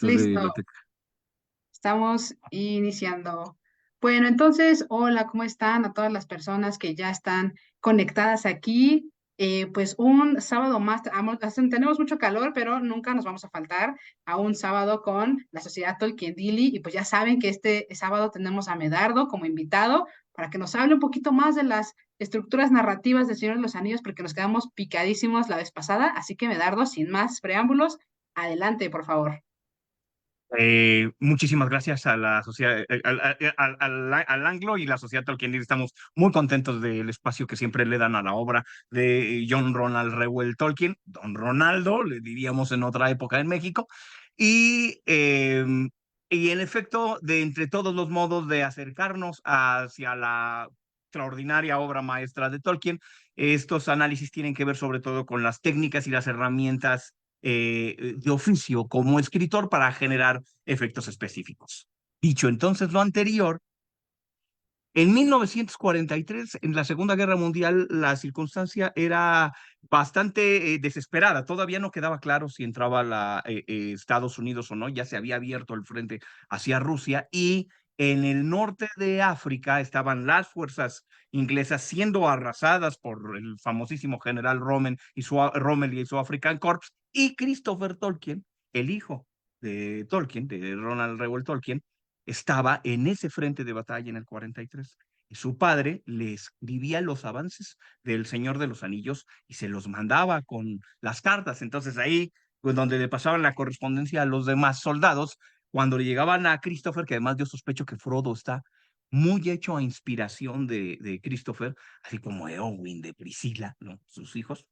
de Listo, biblioteca. estamos iniciando. Bueno, entonces, hola, ¿cómo están? A todas las personas que ya están conectadas aquí. Pues un sábado más, tenemos mucho calor, pero nunca nos vamos a faltar a un sábado con la Sociedad Tolkien Dili. Y pues ya saben que este sábado tenemos a Medardo como invitado para que nos hable un poquito más de las estructuras narrativas de Señor de los Anillos, porque nos quedamos picadísimos la vez pasada. Así que Medardo, sin más preámbulos, adelante, por favor. Muchísimas gracias a la sociedad, al Anglo y la sociedad Tolkien. Estamos muy contentos del espacio que siempre le dan a la obra de John Ronald Reuel Tolkien, Don Ronaldo, le diríamos en otra época en México. Y, eh, y en efecto, de entre todos los modos de acercarnos hacia la extraordinaria obra maestra de Tolkien, estos análisis tienen que ver sobre todo con las técnicas y las herramientas de oficio como escritor para generar efectos específicos. Dicho entonces lo anterior, en 1943, en la Segunda Guerra Mundial, la circunstancia era bastante desesperada. Todavía no quedaba claro si entraba Estados Unidos o no. Ya se había abierto el frente hacia Rusia y en el norte de África estaban las fuerzas inglesas siendo arrasadas por el famosísimo general Rommel y su African Corps, y Christopher Tolkien, el hijo de Tolkien, de Ronald Reuel Tolkien, estaba en ese frente de batalla en el 43. Y su padre le escribía los avances del Señor de los Anillos y se los mandaba con las cartas. Entonces ahí, pues donde le pasaban la correspondencia a los demás soldados, cuando le llegaban a Christopher, que además yo sospecho que Frodo está muy hecho a inspiración de Christopher, así como Eowyn, de Priscila, ¿no? Sus hijos.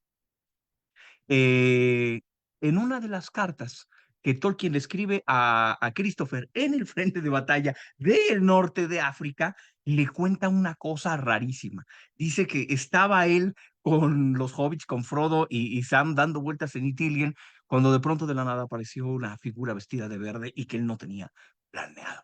Eh, en una de las cartas que Tolkien le escribe a Christopher en el frente de batalla del norte de África, le cuenta una cosa rarísima. Dice que estaba él con los hobbits, con Frodo y Sam dando vueltas en Ithilien, cuando de pronto de la nada apareció una figura vestida de verde y que él no tenía planeado.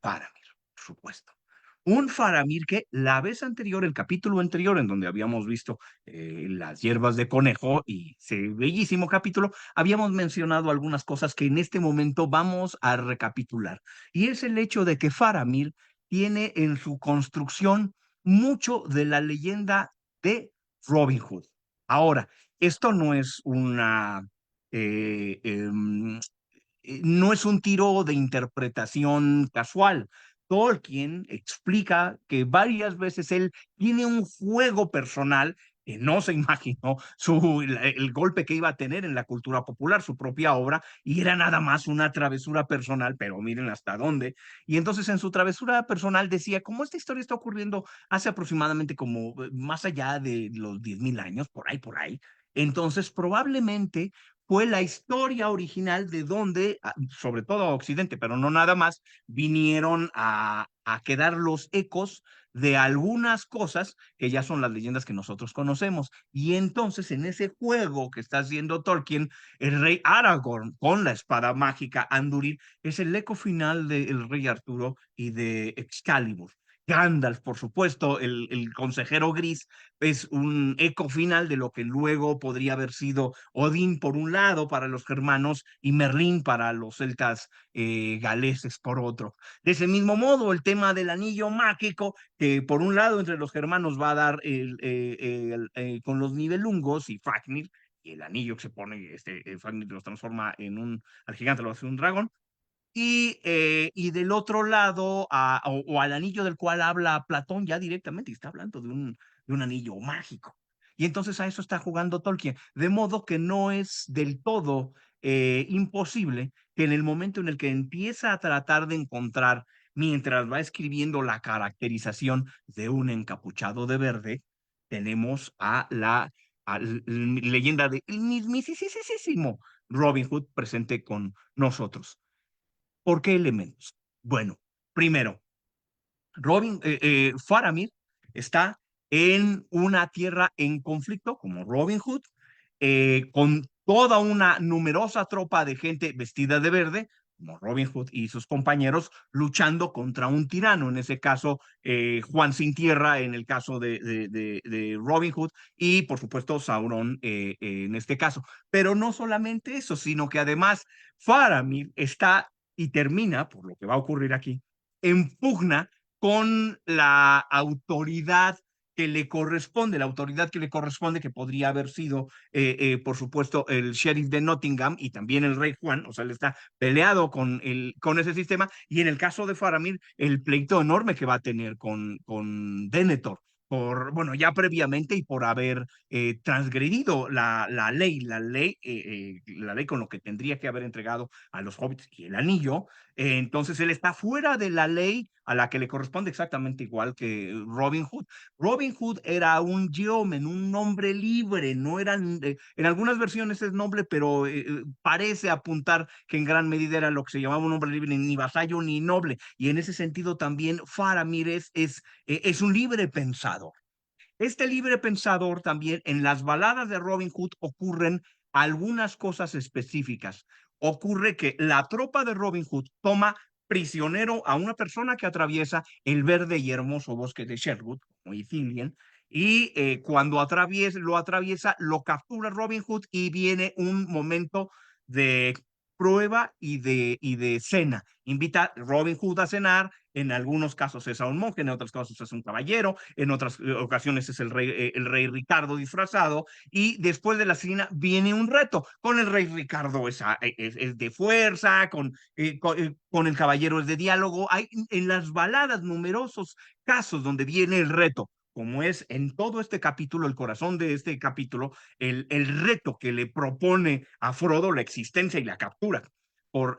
Faramir, por supuesto. Un Faramir que la vez anterior, el capítulo anterior, en donde habíamos visto las hierbas de conejo y ese bellísimo capítulo, habíamos mencionado algunas cosas que en este momento vamos a recapitular. Y es el hecho de que Faramir tiene en su construcción mucho de la leyenda de Robin Hood. Ahora, esto no es eh, em, no es un tiro de interpretación casual. Tolkien explica que varias veces él tiene un juego personal que no se imaginó el golpe que iba a tener en la cultura popular, su propia obra, y era nada más una travesura personal, pero miren hasta dónde. Y entonces en su travesura personal decía, como esta historia está ocurriendo hace aproximadamente como más allá de los 10.000 años, por ahí, entonces probablemente fue la historia original de donde, sobre todo a Occidente, pero no nada más, vinieron a quedar los ecos de algunas cosas que ya son las leyendas que nosotros conocemos. Y entonces en ese juego que está haciendo Tolkien, el rey Aragorn con la espada mágica Andurin es el eco final del rey Arturo y de Excalibur. Gandalf, por supuesto, el consejero gris, es un eco final de lo que luego podría haber sido Odín por un lado para los germanos y Merlín para los celtas galeses por otro. De ese mismo modo, el tema del anillo mágico, que por un lado entre los germanos va a dar con los nibelungos y Fafnir, y el anillo que se pone, Fafnir los transforma al gigante lo hace un dragón, y del otro lado, o al anillo del cual habla Platón ya directamente, y está hablando de un anillo mágico. Y entonces a eso está jugando Tolkien, de modo que no es del todo imposible que en el momento en el que empieza a tratar de encontrar, mientras va escribiendo la caracterización de un encapuchado de verde, tenemos a la leyenda de el mismísimo Robin Hood presente con nosotros. ¿Por qué elementos? Bueno, primero, Faramir está en una tierra en conflicto, como Robin Hood, con toda una numerosa tropa de gente vestida de verde, como Robin Hood y sus compañeros, luchando contra un tirano, en ese caso Juan Sin Tierra, en el caso de Robin Hood, y por supuesto Sauron en este caso. Pero no solamente eso, sino que además Faramir está y termina, por lo que va a ocurrir aquí, en pugna con la autoridad que le corresponde, la autoridad que le corresponde, que podría haber sido, por supuesto, el sheriff de Nottingham y también el rey Juan, o sea, él está peleado con ese sistema, y en el caso de Faramir, el pleito enorme que va a tener con Denethor, por, bueno, ya previamente y por haber transgredido la ley con lo que tendría que haber entregado a los hobbits y el anillo. Entonces él está fuera de la ley a la que le corresponde exactamente igual que Robin Hood. Robin Hood era un yeoman, un hombre libre, no eran, en algunas versiones es noble, pero parece apuntar que en gran medida era lo que se llamaba un hombre libre, ni vasallo ni noble, y en ese sentido también Faramir es un libre pensador. Este libre pensador también, en las baladas de Robin Hood ocurren algunas cosas específicas. Ocurre que la tropa de Robin Hood toma prisionero a una persona que atraviesa el verde y hermoso bosque de Sherwood, como Ithilien, y cuando lo atraviesa, lo captura Robin Hood y viene un momento de prueba y de cena. Invita a Robin Hood a cenar, en algunos casos es a un monje, en otros casos es un caballero, en otras ocasiones es el rey Ricardo disfrazado, y después de la cena viene un reto. Con el rey Ricardo es de fuerza, con el caballero es de diálogo. Hay en las baladas numerosos casos donde viene el reto, como es en todo este capítulo, el corazón de este capítulo, el reto que le propone a Frodo, la existencia y la captura por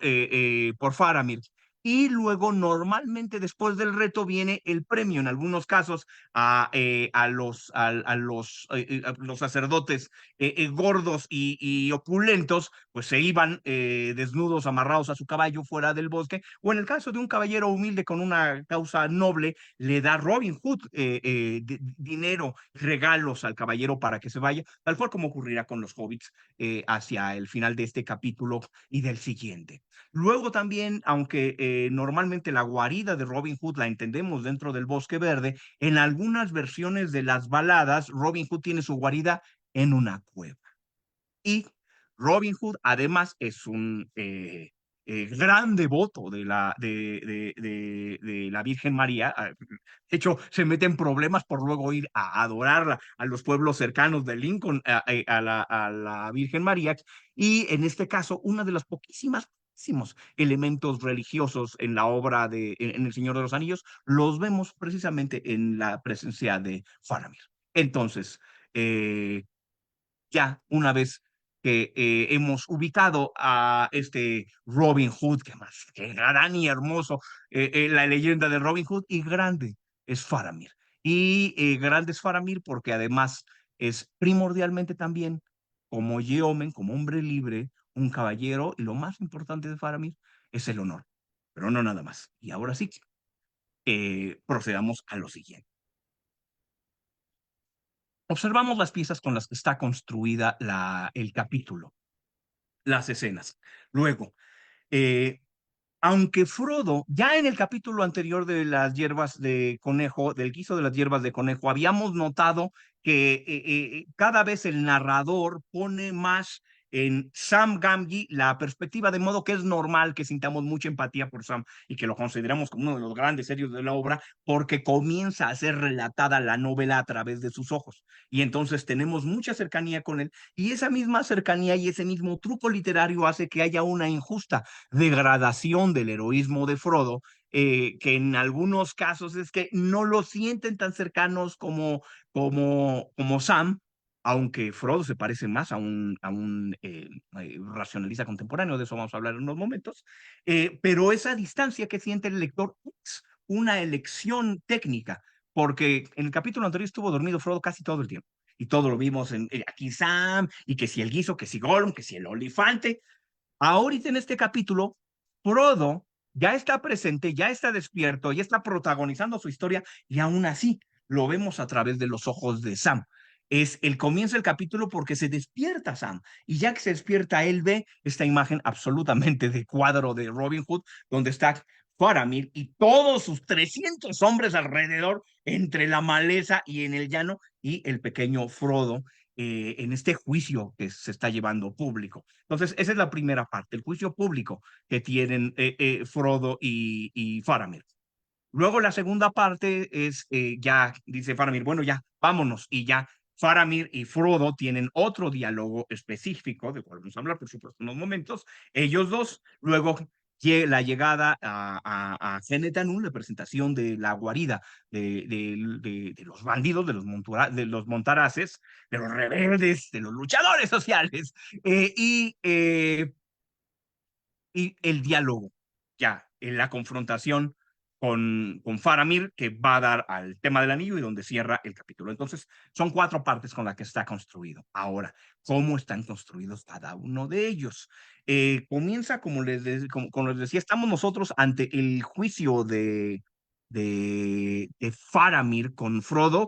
Faramir. Y luego, normalmente, después del reto, viene el premio, en algunos casos, a los sacerdotes gordos y opulentos, pues se iban desnudos, amarrados a su caballo fuera del bosque, o en el caso de un caballero humilde con una causa noble, le da Robin Hood dinero, regalos al caballero para que se vaya, tal cual como ocurrirá con los hobbits hacia el final de este capítulo y del siguiente. Luego también, aunque normalmente la guarida de Robin Hood la entendemos dentro del Bosque Verde, en algunas versiones de las baladas, Robin Hood tiene su guarida en una cueva. Y Robin Hood además es un gran devoto de la Virgen María. De hecho, se mete en problemas por luego ir a adorarla a los pueblos cercanos de Lincoln, a la Virgen María. Y en este caso, una de las poquísimos elementos religiosos en la obra en El Señor de los Anillos, los vemos precisamente en la presencia de Faramir. Entonces, eh, ya una vez que hemos ubicado a este Robin Hood, que más que gran y hermoso, la leyenda de Robin Hood, y grande es Faramir. Y grande es Faramir porque además es primordialmente también como yeoman, como hombre libre, un caballero, y lo más importante de Faramir es el honor, pero no nada más. Y ahora sí, procedamos a lo siguiente. Observamos las piezas con las que está construida el capítulo, las escenas. Luego, eh, aunque Frodo, ya en el capítulo anterior de las hierbas de conejo, del guiso de las hierbas de conejo, habíamos notado que cada vez el narrador pone más en Sam Gamgee la perspectiva, de modo que es normal que sintamos mucha empatía por Sam y que lo consideramos como uno de los grandes serios de la obra, porque comienza a ser relatada la novela a través de sus ojos. Y entonces tenemos mucha cercanía con él, y esa misma cercanía y ese mismo truco literario hace que haya una injusta degradación del heroísmo de Frodo, que en algunos casos es que no lo sienten tan cercanos como Sam, aunque Frodo se parece más a un racionalista contemporáneo, de eso vamos a hablar en unos momentos, pero esa distancia que siente el lector es una elección técnica, porque en el capítulo anterior estuvo dormido Frodo casi todo el tiempo, y todo lo vimos aquí Sam, y que si el guiso, que si Gollum, que si el olifante. Ahorita en este capítulo, Frodo ya está presente, ya está despierto, ya está protagonizando su historia, y aún así lo vemos a través de los ojos de Sam. es el comienzo del capítulo porque se despierta Sam. Y ya que se despierta, él ve esta imagen absolutamente de cuadro de Robin Hood, donde está Faramir y todos sus 300 hombres alrededor, entre la maleza y en el llano, y el pequeño Frodo en este juicio que se está llevando público. Entonces, esa es la primera parte, el juicio público que tienen Frodo y Faramir. Luego la segunda parte es ya, dice Faramir, bueno, ya, vámonos. Y ya Faramir y Frodo tienen otro diálogo específico, de cual vamos a hablar, por supuesto, en unos momentos. Ellos dos, luego la llegada a Genetanún, la presentación de la guarida de los bandidos, de los montaraces, de los rebeldes, de los luchadores sociales, eh, y eh, y el diálogo, ya, en la confrontación con Faramir, que va a dar al tema del anillo y donde cierra el capítulo. Entonces, son 4 partes con las que está construido. Ahora, ¿cómo están construidos cada uno de ellos? Comienza, como les decía, estamos nosotros ante el juicio de Faramir con Frodo,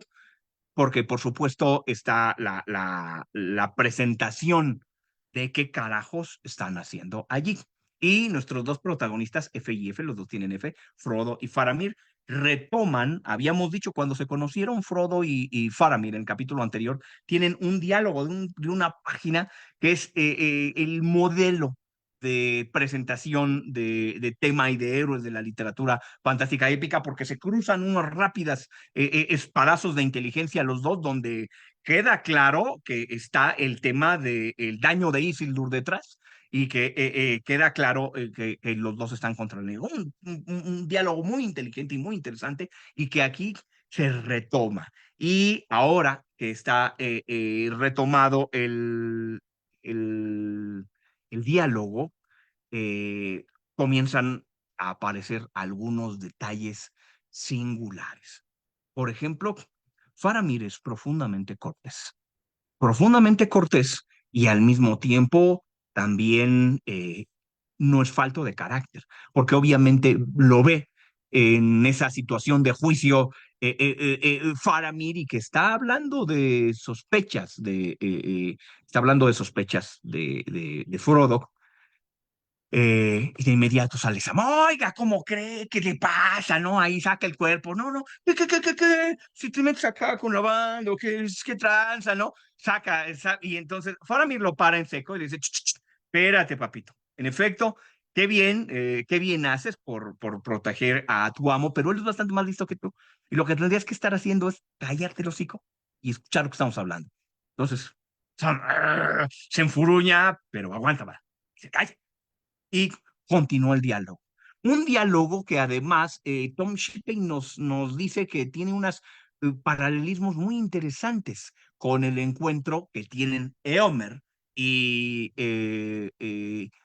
porque por supuesto está la presentación de qué carajos están haciendo allí. Y nuestros dos protagonistas, F y F, los dos tienen F, Frodo y Faramir, retoman, habíamos dicho, cuando se conocieron Frodo y Faramir en el capítulo anterior, tienen un diálogo de una página que es el modelo de presentación de tema y de héroes de la literatura fantástica épica, porque se cruzan unos rápidas espadazos de inteligencia los dos, donde queda claro que está el tema del daño de Isildur detrás y que queda claro que los dos están contra el enemigo. Un diálogo muy inteligente y muy interesante y que aquí se retoma. Y ahora que está retomado el, el diálogo, eh, comienzan a aparecer algunos detalles singulares. Por ejemplo, Faramir es profundamente cortés y al mismo tiempo también no es falto de carácter, porque obviamente lo ve en esa situación de juicio Faramir y que está hablando de sospechas está hablando de sospechas de Frodo, y de inmediato sale Sam, oiga, ¿cómo cree? ¿Qué le pasa? ¿No? Ahí saca el cuerpo, no, no, ¿qué? Si te metes acá con la banda, ¿qué tranza, no? Y entonces Faramir lo para en seco y le dice, espérate, papito. En efecto, qué bien haces por proteger a tu amo, pero él es bastante más listo que tú. Y lo que tendrías que estar haciendo es callarte el hocico y escuchar lo que estamos hablando. Entonces, Sam se enfuruña, pero aguanta, va. Se calla y continuó el diálogo. Un diálogo que además Tom Shippey nos dice que tiene unos paralelismos muy interesantes con el encuentro que tienen Eomer y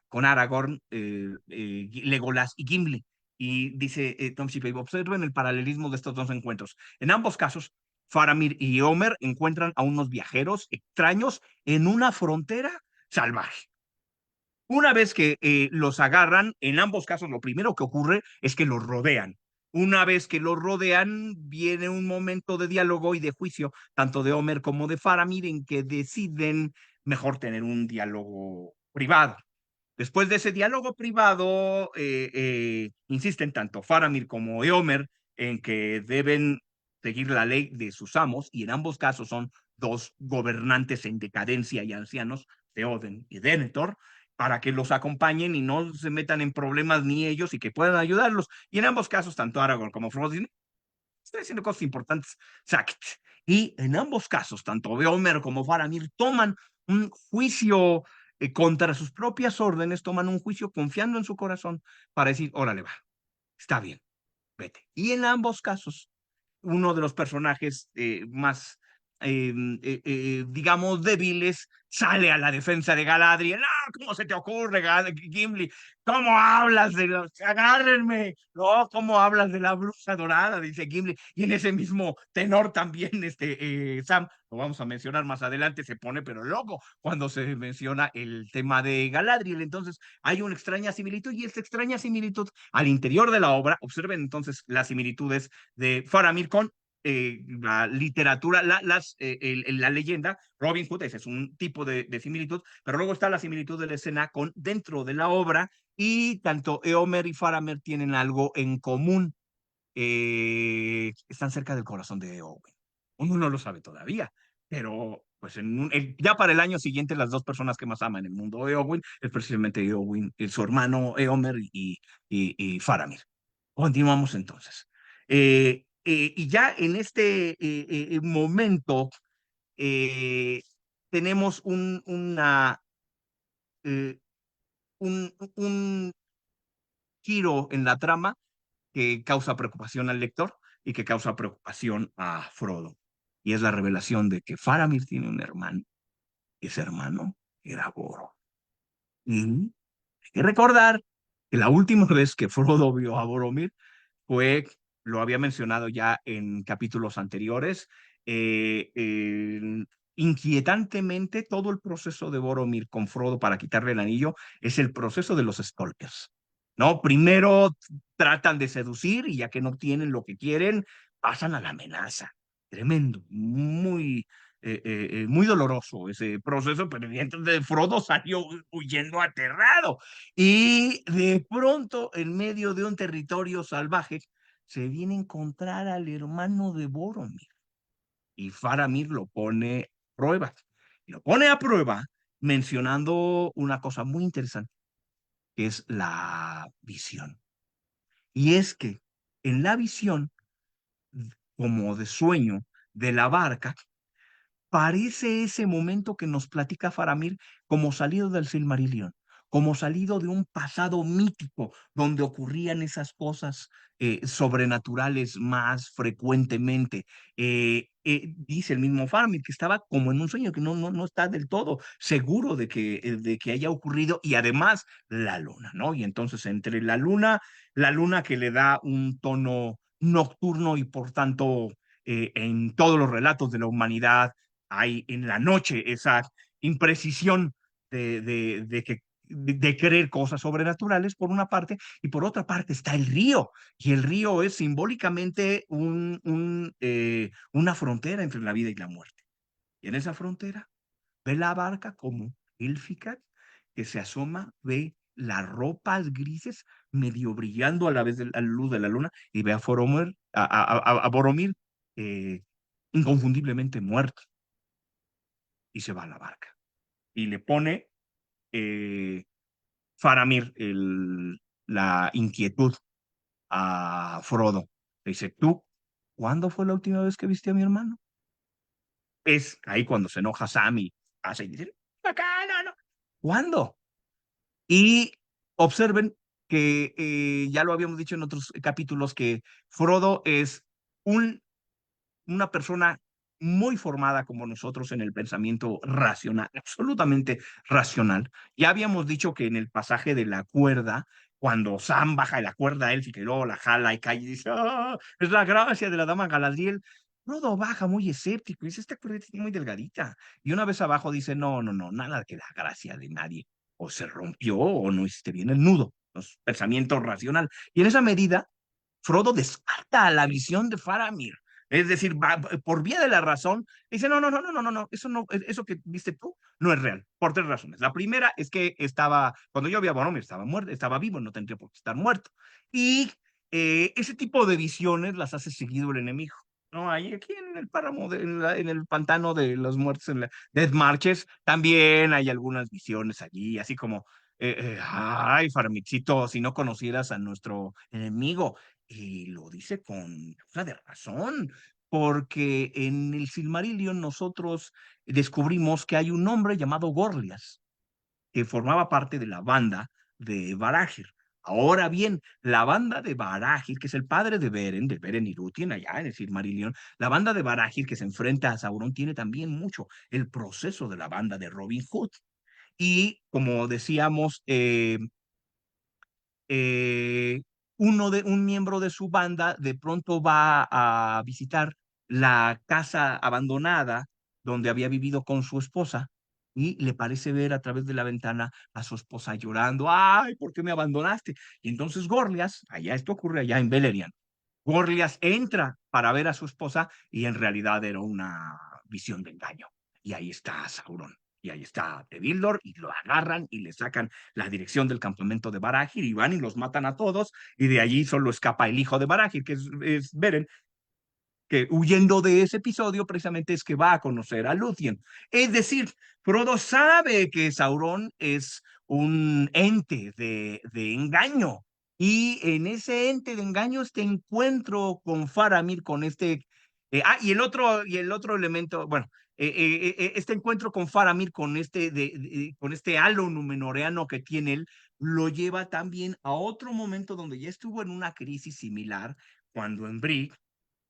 con Aragorn, Legolas y Gimli. Y dice Tom Shippey, observen el paralelismo de estos dos encuentros. En ambos casos, Faramir y Eomer encuentran a unos viajeros extraños en una frontera salvaje. Una vez que los agarran, en ambos casos lo primero que ocurre es que los rodean. Una vez que los rodean, viene un momento de diálogo y de juicio, tanto de Homer como de Faramir, en que deciden mejor tener un diálogo privado. Después de ese diálogo privado, insisten tanto Faramir como Eomer en que deben seguir la ley de sus amos, y en ambos casos son dos gobernantes en decadencia y ancianos, Theoden y Denethor, para que los acompañen y no se metan en problemas ni ellos y que puedan ayudarlos. Y en ambos casos, tanto Aragorn como Frodo están haciendo cosas importantes. Exacto. Y en ambos casos, tanto Eomer como Faramir toman un juicio contra sus propias órdenes, toman un juicio confiando en su corazón para decir, órale, va, está bien, vete. Y en ambos casos, uno de los personajes más, digamos, débiles, sale a la defensa de Galadriel. ¡No! ¿Cómo se te ocurre, Gimli? ¿Cómo hablas de los... Agárrenme! No, ¿cómo hablas de la bruja dorada? Dice Gimli. Y en ese mismo tenor también, Sam, lo vamos a mencionar más adelante, se pone pero loco cuando se menciona el tema de Galadriel. Entonces, hay una extraña similitud y esta extraña similitud al interior de la obra, observen entonces las similitudes de Faramir con la literatura, la leyenda, Robin Hood, ese es un tipo de similitud, pero luego está la similitud de la escena con dentro de la obra y tanto Eomer y Faramir tienen algo en común. Están cerca del corazón de Eowyn. Uno no lo sabe todavía, pero pues ya para el año siguiente las dos personas que más aman en el mundo de Eowyn es precisamente Eowyn, su hermano Eomer y Faramir. Continuamos entonces. Y ya en este momento eh, tenemos eh, un giro en la trama que causa preocupación al lector y que causa preocupación a Frodo. Y es la revelación de que Faramir tiene un hermano. Ese hermano era Boro. Y hay que recordar que la última vez que Frodo vio a Boromir fue, lo había mencionado ya en capítulos anteriores, eh, eh, inquietantemente todo el proceso de Boromir con Frodo para quitarle el anillo es el proceso de los stalkers, ¿no? Primero tratan de seducir y ya que no tienen lo que quieren, pasan a la amenaza. Tremendo, muy doloroso ese proceso, pero entonces Frodo salió huyendo aterrado. Y de pronto, en medio de un territorio salvaje, se viene a encontrar al hermano de Boromir. Y Faramir lo pone a prueba. Y lo pone a prueba mencionando una cosa muy interesante, que es la visión. Y es que en la visión, como de sueño, de la barca, parece ese momento que nos platica Faramir como salido del Silmarillion, como salido de un pasado mítico donde ocurrían esas cosas sobrenaturales más frecuentemente. Dice el mismo Faramir que estaba como en un sueño, que no está del todo seguro de que haya ocurrido, y además la luna, ¿no? Y entonces entre la luna que le da un tono nocturno y por tanto en todos los relatos de la humanidad hay en la noche esa imprecisión de creer cosas sobrenaturales, por una parte, y por otra parte está el río, y el río es simbólicamente una frontera entre la vida y la muerte. Y en esa frontera ve la barca como élfica que se asoma, ve las ropas grises medio brillando a la vez de la luz de la luna y ve a Boromir eh, inconfundiblemente muerto y se va a la barca. Y le pone eh, Faramir la inquietud a Frodo. Le dice, ¿tú cuándo fue la última vez que viste a mi hermano? Es ahí cuando se enoja Sam y hace y dice, acá, no, no. ¿Cuándo? Y observen que ya lo habíamos dicho en otros capítulos que Frodo es un una persona muy formada como nosotros en el pensamiento racional, absolutamente racional. Ya habíamos dicho que en el pasaje de la cuerda, cuando Sam baja de la cuerda élfica y luego la jala y cae y dice, "Ah, es la gracia de la dama Galadriel". Frodo baja muy escéptico y dice, esta cuerda es muy delgadita. Y una vez abajo dice, no, no, no, nada que la gracia de nadie. O se rompió o no hiciste bien el nudo. Pensamiento racional. Y en esa medida, Frodo descarta la visión de Faramir. Es decir, por vía de la razón, dice, no, no, no, no, no, no, no, eso que viste tú no es real, por tres razones. La primera es que cuando yo vi a Boromir, estaba muerto, estaba vivo, no tendría por qué estar muerto. Y ese tipo de visiones las hace seguido el enemigo. No, ahí aquí en el páramo, en el pantano de los muertos, en la Death Marches, también hay algunas visiones allí, así como, ay, Faramixito, si no conocieras a nuestro enemigo, y lo dice con causa de razón, porque en el Silmarillion nosotros descubrimos que hay un hombre llamado Gorlias, que formaba parte de la banda de Barahir. Ahora bien, la banda de Barahir, que es el padre de Beren y Lúthien, allá en el Silmarillion, la banda de Barahir que se enfrenta a Sauron tiene también mucho el proceso de la banda de Robin Hood. Y como decíamos, eh, un miembro de su banda de pronto va a visitar la casa abandonada donde había vivido con su esposa y le parece ver a través de la ventana a su esposa llorando, ay, ¿por qué me abandonaste? Y entonces Gorlias, esto ocurre allá en Beleriand, Gorlias entra para ver a su esposa y en realidad era una visión de engaño. Y ahí está Sauron. Y ahí está Tevildor y lo agarran y le sacan la dirección del campamento de Barahir y van y los matan a todos y de allí solo escapa el hijo de Barahir, que es Beren, que huyendo de ese episodio precisamente es que va a conocer a Lúthien. Es decir, Frodo sabe que Sauron es un ente de engaño y en ese ente de engaño este encuentro con Faramir, con este... y el otro elemento, bueno, este encuentro con Faramir, con con este halo numenoreano que tiene él, lo lleva también a otro momento donde ya estuvo en una crisis similar, cuando en Brick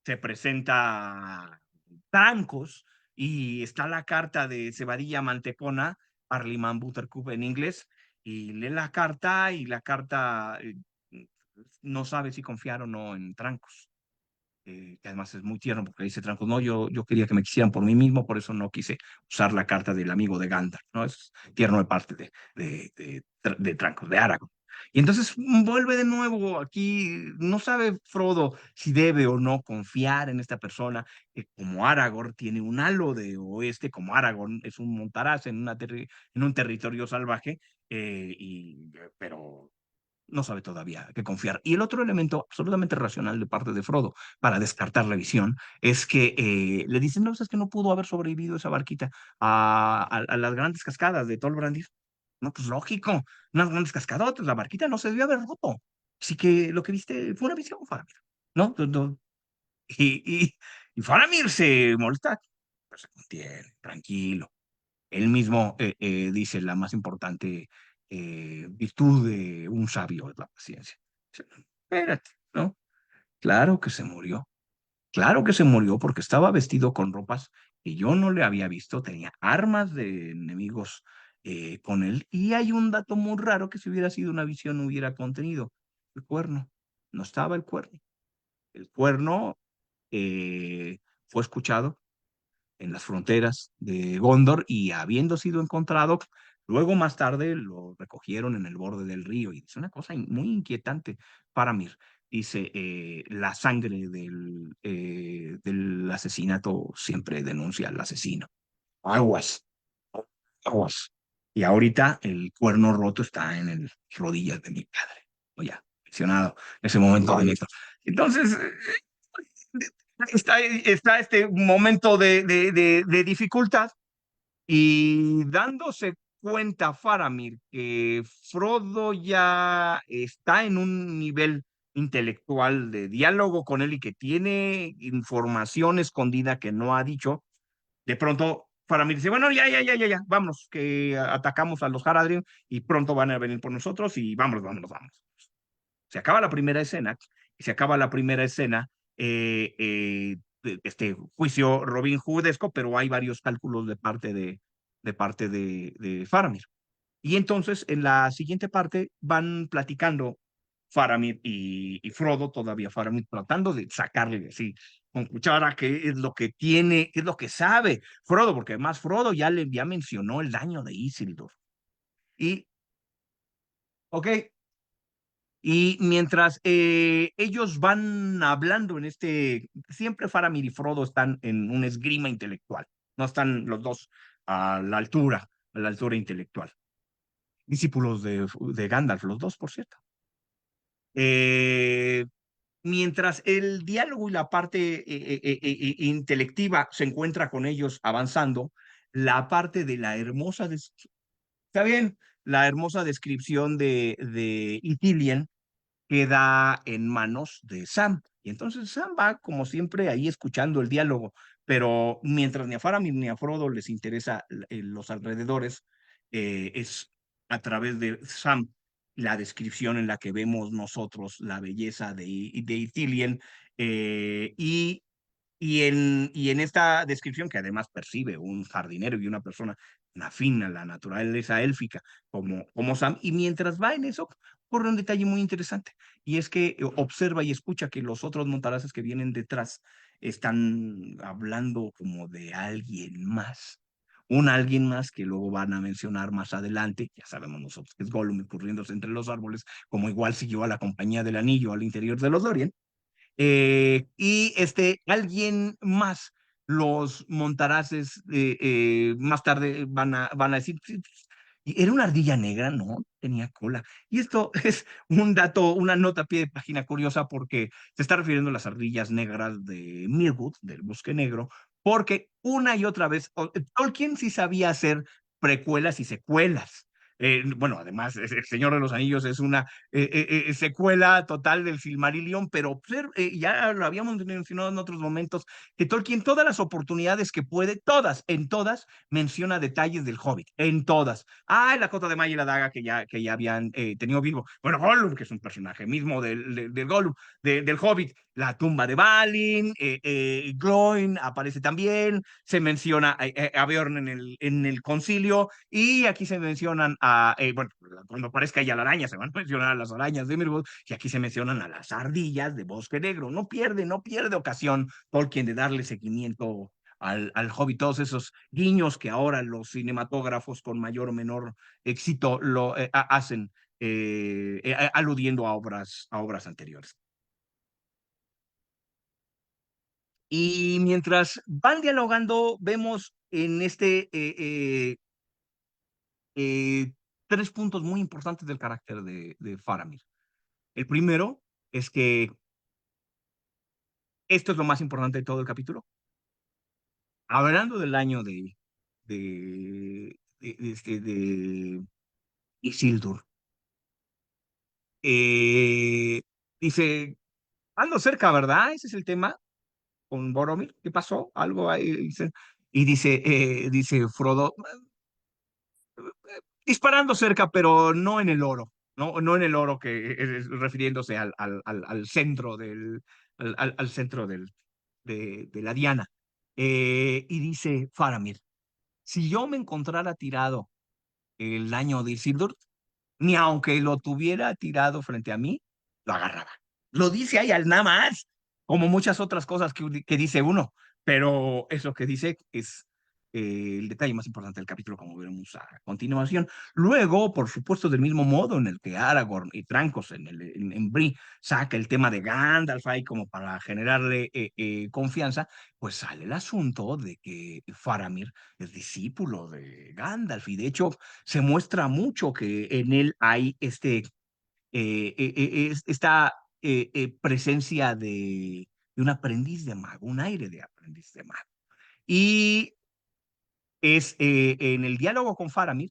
se presenta Trancos y está la carta de Cebadilla Mantecona, Parliament Buttercup en inglés, y lee la carta y la carta no sabe si confiar o no en Trancos, que además es muy tierno porque dice Trancos, no, yo quería que me quisieran por mí mismo, por eso no quise usar la carta del amigo de Gandalf, ¿no? Es tierno de parte de Trancos, de Aragorn. Y entonces vuelve de nuevo aquí, no sabe Frodo si debe o no confiar en esta persona, que como Aragorn tiene un halo de oeste, como Aragorn es un montaraz en un territorio salvaje, pero no sabe todavía qué confiar. Y el otro elemento absolutamente racional de parte de Frodo para descartar la visión es que le dicen, no, es que no pudo haber sobrevivido esa barquita a las grandes cascadas de Tolbrandir. No, pues lógico, unas grandes cascadotas, la barquita no se debió haber roto. Así que lo que viste fue una visión, Faramir. ¿No? Y Faramir se molesta, pero se contiene, tranquilo. Él mismo dice la más importante virtud de un sabio es la paciencia. Espérate, ¿no? Claro que se murió. Claro que se murió porque estaba vestido con ropas que yo no le había visto. Tenía armas de enemigos con él. Y hay un dato muy raro que si hubiera sido una visión no hubiera contenido. El cuerno. No estaba el cuerno. El cuerno fue escuchado en las fronteras de Gondor y habiendo sido encontrado, luego más tarde lo recogieron en el borde del río y es una cosa muy inquietante para mí. Dice, la sangre del asesinato siempre denuncia al asesino. Aguas, aguas. Y ahorita el cuerno roto está en el rodillas de mi padre. O ya, mencionado en ese momento de Néstor. Entonces, está este momento de dificultad y dándose cuenta Faramir que Frodo ya está en un nivel intelectual de diálogo con él y que tiene información escondida que no ha dicho, de pronto Faramir dice, bueno, ya, vámonos, que atacamos a los Haradrim y pronto van a venir por nosotros y vámonos. Se acaba la primera escena y se acaba la primera escena este juicio Robin Hoodesco, pero hay varios cálculos de parte de Faramir. Y entonces en la siguiente parte van platicando Faramir y Frodo, todavía Faramir tratando de sacarle así con cuchara qué es lo que tiene, qué es lo que sabe Frodo, porque además Frodo ya mencionó el daño de Isildur. Y, ok, y mientras ellos van hablando en siempre Faramir y Frodo están en un esgrima intelectual, no están los dos a la altura intelectual. Discípulos de Gandalf, los dos, por cierto. Eh, Mientras el diálogo y la parte intelectiva se encuentra con ellos avanzando, la parte de la hermosa, está bien, la hermosa descripción de Ithilien queda en manos de Sam. Y entonces Sam va, como siempre, ahí escuchando el diálogo, pero mientras ni a Faramir ni a Frodo les interesa los alrededores, es a través de Sam la descripción en la que vemos nosotros la belleza de Ithilien y en esta descripción, que además percibe un jardinero y una persona afín a la naturaleza élfica como Sam, y mientras va en eso, ocurre un detalle muy interesante, y es que observa y escucha que los otros montaraces que vienen detrás están hablando como de alguien más. Un alguien más que luego van a mencionar más adelante, ya sabemos nosotros que es Gollum corriéndose entre los árboles, como igual siguió a la compañía del anillo al interior de los Lorien, Y alguien más, los montaraces, más tarde van a decir, "Sí, pues, y era una ardilla negra, no, tenía cola". Y esto es un dato, una nota a pie de página curiosa porque se está refiriendo a las ardillas negras de Mirwood, del Bosque Negro, porque una y otra vez, Tolkien sí sabía hacer precuelas y secuelas. Bueno, además, El Señor de los Anillos es una secuela total del Silmarillion, pero ya lo habíamos mencionado en otros momentos, que Tolkien, todas las oportunidades que puede, todas, en todas, menciona detalles del Hobbit, en todas. Ah, la cota de Maya y la daga que ya habían tenido vivo. Bueno, Gollum, que es un personaje mismo del Gollum, del Hobbit. La tumba de Balin, Gloin aparece también, se menciona a Beorn en el concilio, y aquí se mencionan bueno, cuando aparezca ya la araña, se van a mencionar a las arañas de Mirwood, y aquí se mencionan a las ardillas de Bosque Negro. No pierde ocasión Tolkien de darle seguimiento al Hobbit, todos esos guiños que ahora los cinematógrafos con mayor o menor éxito hacen, aludiendo a obras anteriores. Y mientras van dialogando, vemos en eh, tres puntos muy importantes del carácter de Faramir. El primero es que esto es lo más importante de todo el capítulo. Hablando del año de Isildur, eh, dice, ando cerca, ¿verdad? Ese es el tema con Boromir. ¿Qué pasó? Algo ahí. Y dice Frodo, disparando cerca, pero no en el oro, no en el oro, que refiriéndose al centro al centro de la diana. Y dice Faramir, si yo me encontrara tirado el año de Isildur, ni aunque lo tuviera tirado frente a mí, lo agarraba. Lo dice ahí al nada más, como muchas otras cosas que dice uno, pero eso que dice es el detalle más importante del capítulo, como veremos a continuación. Luego, por supuesto, del mismo modo en el que Aragorn y Trancos en Bree saca el tema de Gandalf ahí como para generarle confianza, pues sale el asunto de que Faramir es discípulo de Gandalf, y de hecho se muestra mucho que en él hay esta presencia de un aprendiz de mago, un aire de aprendiz de mago. Y es en el diálogo con Faramir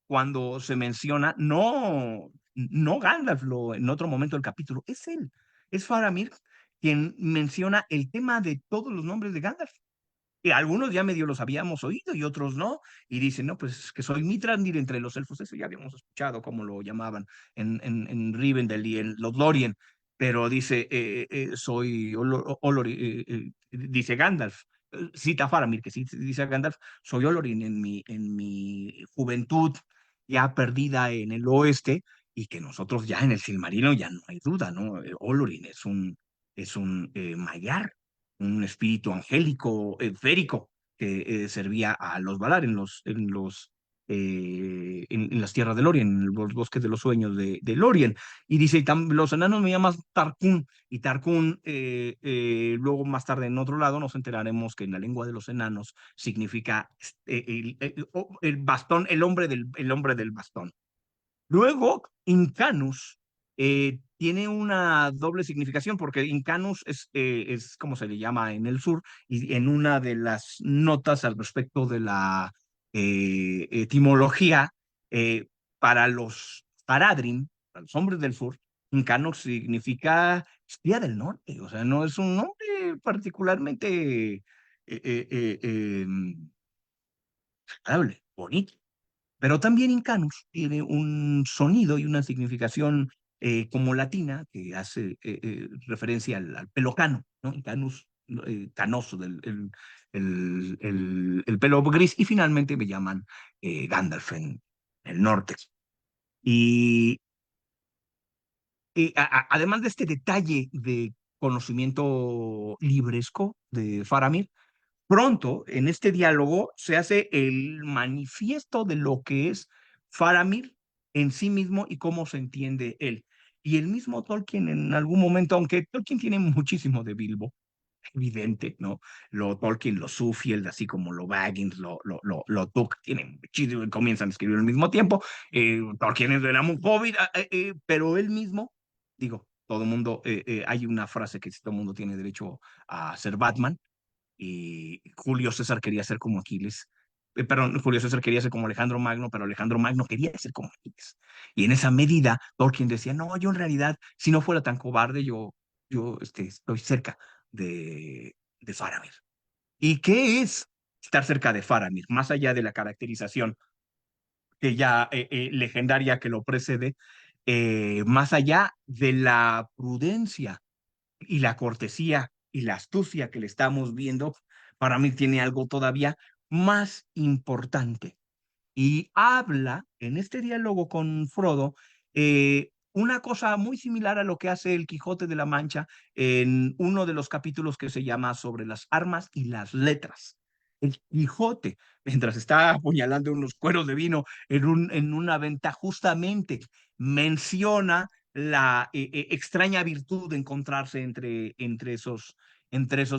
cuando se menciona, no Gandalf en otro momento del capítulo, es él, es Faramir quien menciona el tema de todos los nombres de Gandalf. Y algunos ya medio los habíamos oído y otros no. Y dicen, no, pues que soy Mithrandir entre los elfos. Eso ya habíamos escuchado cómo lo llamaban en Rivendell y en Lothlórien. Pero dice, soy Olori, dice Gandalf. Cita a Faramir, que sí dice a Gandalf, soy Olorin en mi juventud ya perdida en el oeste, y que nosotros ya en el Silmarillion ya no hay duda, ¿no? Olorin es un Maiar, un espíritu angélico, férico, que servía a los Valar en las tierras de Lorien, en los bosques de los sueños de Lorien. Y dice, los enanos me llaman Tarkun, y Tarkun, luego más tarde en otro lado nos enteraremos que en la lengua de los enanos significa el bastón, el hombre del bastón. Luego, Incanus tiene una doble significación, porque Incanus es como se le llama en el sur, y en una de las notas al respecto de la etimología, eh, para los Faradrin, para los hombres del sur, Incanus significa espía del norte. O sea, no es un nombre particularmente agradable, bonito. Pero también Incanus tiene un sonido y una significación como latina, que hace referencia al pelo cano, ¿no? Incanus, canoso, el pelo gris, y finalmente me llaman Gandalf en el norte. Y además de este detalle de conocimiento libresco de Faramir, pronto, en este diálogo, se hace el manifiesto de lo que es Faramir en sí mismo y cómo se entiende él. Y el mismo Tolkien en algún momento, aunque Tolkien tiene muchísimo de Bilbo, evidente, ¿no? Lo Tolkien, lo Suffield, así como lo Baggins, lo Tuck, tienen muchísimo, comienzan a escribir al mismo tiempo. Tolkien era muy joven, pero él mismo, digo, todo mundo, hay una frase que todo mundo tiene derecho a ser Batman, y Julio César quería ser como Aquiles. Perdón, Julio César quería ser como Alejandro Magno, pero Alejandro Magno quería ser como Aquiles. Y en esa medida, Tolkien decía, no, yo en realidad, si no fuera tan cobarde, yo estoy cerca de Faramir. ¿Y qué es estar cerca de Faramir? Más allá de la caracterización que ya legendaria que lo precede, más allá de la prudencia y la cortesía y la astucia que le estamos viendo, para mí tiene algo todavía más importante. Y habla en este diálogo con Frodo una cosa muy similar a lo que hace el Quijote de la Mancha en uno de los capítulos que se llama sobre las armas y las letras. El Quijote, mientras está apuñalando unos cueros de vino en una venta, justamente menciona la extraña virtud de encontrarse entre esos